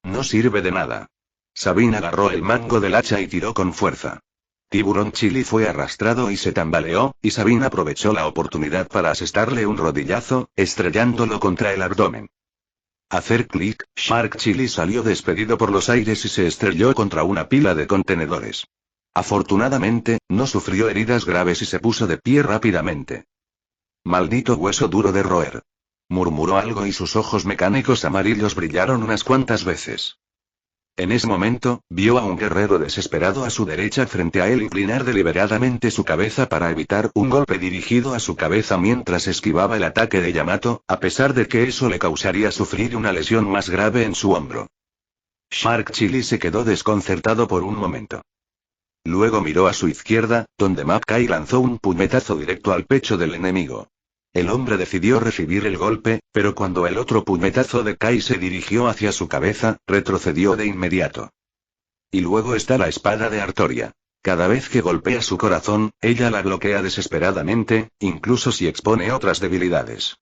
No sirve de nada. Sabin agarró el mango del hacha y tiró con fuerza. Tiburón Chili fue arrastrado y se tambaleó, y Sabin aprovechó la oportunidad para asestarle un rodillazo, estrellándolo contra el abdomen. Hacer clic, Shark Chili salió despedido por los aires y se estrelló contra una pila de contenedores. Afortunadamente, no sufrió heridas graves y se puso de pie rápidamente. Maldito hueso duro de roer. Murmuró algo y sus ojos mecánicos amarillos brillaron unas cuantas veces. En ese momento, vio a un guerrero desesperado a su derecha frente a él inclinar deliberadamente su cabeza para evitar un golpe dirigido a su cabeza mientras esquivaba el ataque de Yamato, a pesar de que eso le causaría sufrir una lesión más grave en su hombro. Shark Chili se quedó desconcertado por un momento. Luego miró a su izquierda, donde Mackay lanzó un puñetazo directo al pecho del enemigo. El hombre decidió recibir el golpe, pero cuando el otro puñetazo de Kai se dirigió hacia su cabeza, retrocedió de inmediato. Y luego está la espada de Artoria. Cada vez que golpea su corazón, ella la bloquea desesperadamente, incluso si expone otras debilidades.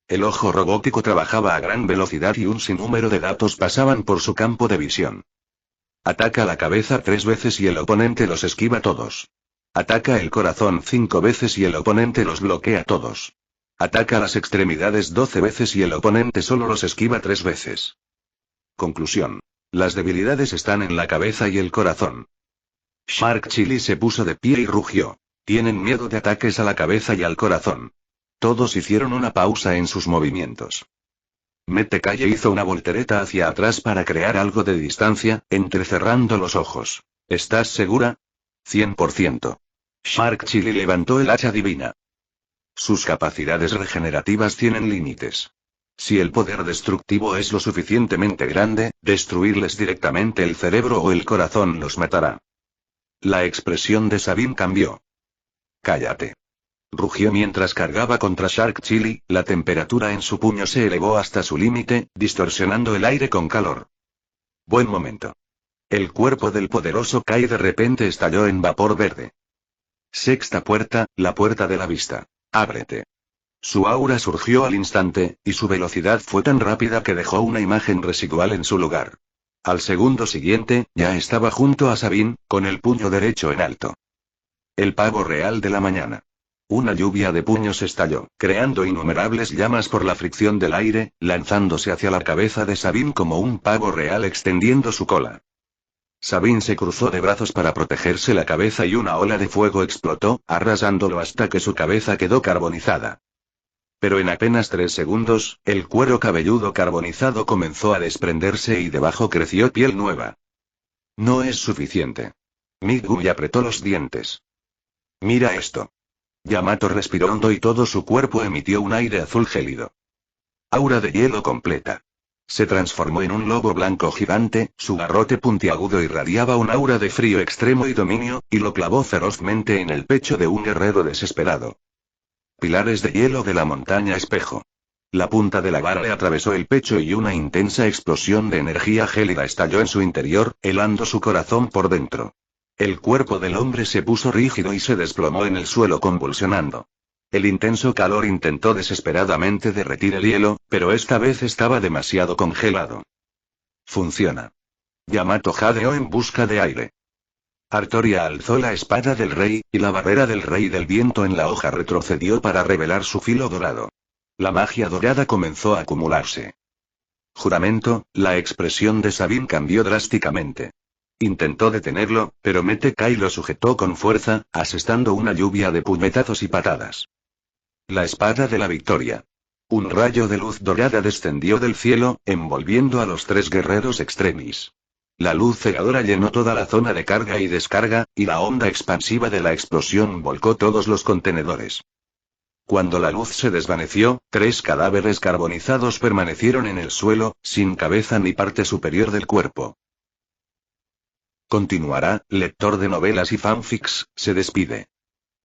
El ojo robótico trabajaba a gran velocidad y un sinnúmero de datos pasaban por su campo de visión. Ataca la cabeza 3 veces y el oponente los esquiva todos. Ataca el corazón 5 veces y el oponente los bloquea todos. Ataca las extremidades 12 veces y el oponente solo los esquiva 3 veces. Conclusión. Las debilidades están en la cabeza y el corazón. Shark Chili se puso de pie y rugió. Tienen miedo de ataques a la cabeza y al corazón. Todos hicieron una pausa en sus movimientos. Mete Calle hizo una voltereta hacia atrás para crear algo de distancia, entrecerrando los ojos. ¿Estás segura? 100%. Shark Chili levantó el hacha divina. Sus capacidades regenerativas tienen límites. Si el poder destructivo es lo suficientemente grande, destruirles directamente el cerebro o el corazón los matará. La expresión de Sabine cambió. Cállate. Rugió mientras cargaba contra Shark Chili, la temperatura en su puño se elevó hasta su límite, distorsionando el aire con calor. Buen momento. El cuerpo del poderoso Kai de repente estalló en vapor verde. Sexta puerta, la puerta de la vista. Ábrete. Su aura surgió al instante, y su velocidad fue tan rápida que dejó una imagen residual en su lugar. Al segundo siguiente, ya estaba junto a Sabine, con el puño derecho en alto. El pavo real de la mañana. Una lluvia de puños estalló, creando innumerables llamas por la fricción del aire, lanzándose hacia la cabeza de Sabine como un pavo real extendiendo su cola. Sabine se cruzó de brazos para protegerse la cabeza y una ola de fuego explotó, arrasándolo hasta que su cabeza quedó carbonizada. Pero en apenas 3 segundos, el cuero cabelludo carbonizado comenzó a desprenderse y debajo creció piel nueva. No es suficiente. Megumi apretó los dientes. Mira esto. Yamato respiró hondo y todo su cuerpo emitió un aire azul gélido. Aura de hielo completa. Se transformó en un lobo blanco gigante, su garrote puntiagudo irradiaba un aura de frío extremo y dominio, y lo clavó ferozmente en el pecho de un guerrero desesperado. Pilares de hielo de la montaña espejo. La punta de la vara le atravesó el pecho y una intensa explosión de energía gélida estalló en su interior, helando su corazón por dentro. El cuerpo del hombre se puso rígido y se desplomó en el suelo convulsionando. El intenso calor intentó desesperadamente derretir el hielo, pero esta vez estaba demasiado congelado. Funciona. Yamato jadeó en busca de aire. Artoria alzó la espada del rey, y la barrera del rey del viento en la hoja retrocedió para revelar su filo dorado. La magia dorada comenzó a acumularse. Juramento, la expresión de Sabine cambió drásticamente. Intentó detenerlo, pero Mete Kai lo sujetó con fuerza, asestando una lluvia de puñetazos y patadas. La espada de la victoria. Un rayo de luz dorada descendió del cielo, envolviendo a los 3 guerreros extremis. La luz cegadora llenó toda la zona de carga y descarga, y la onda expansiva de la explosión volcó todos los contenedores. Cuando la luz se desvaneció, 3 cadáveres carbonizados permanecieron en el suelo, sin cabeza ni parte superior del cuerpo. Continuará, lector de novelas y fanfics, se despide.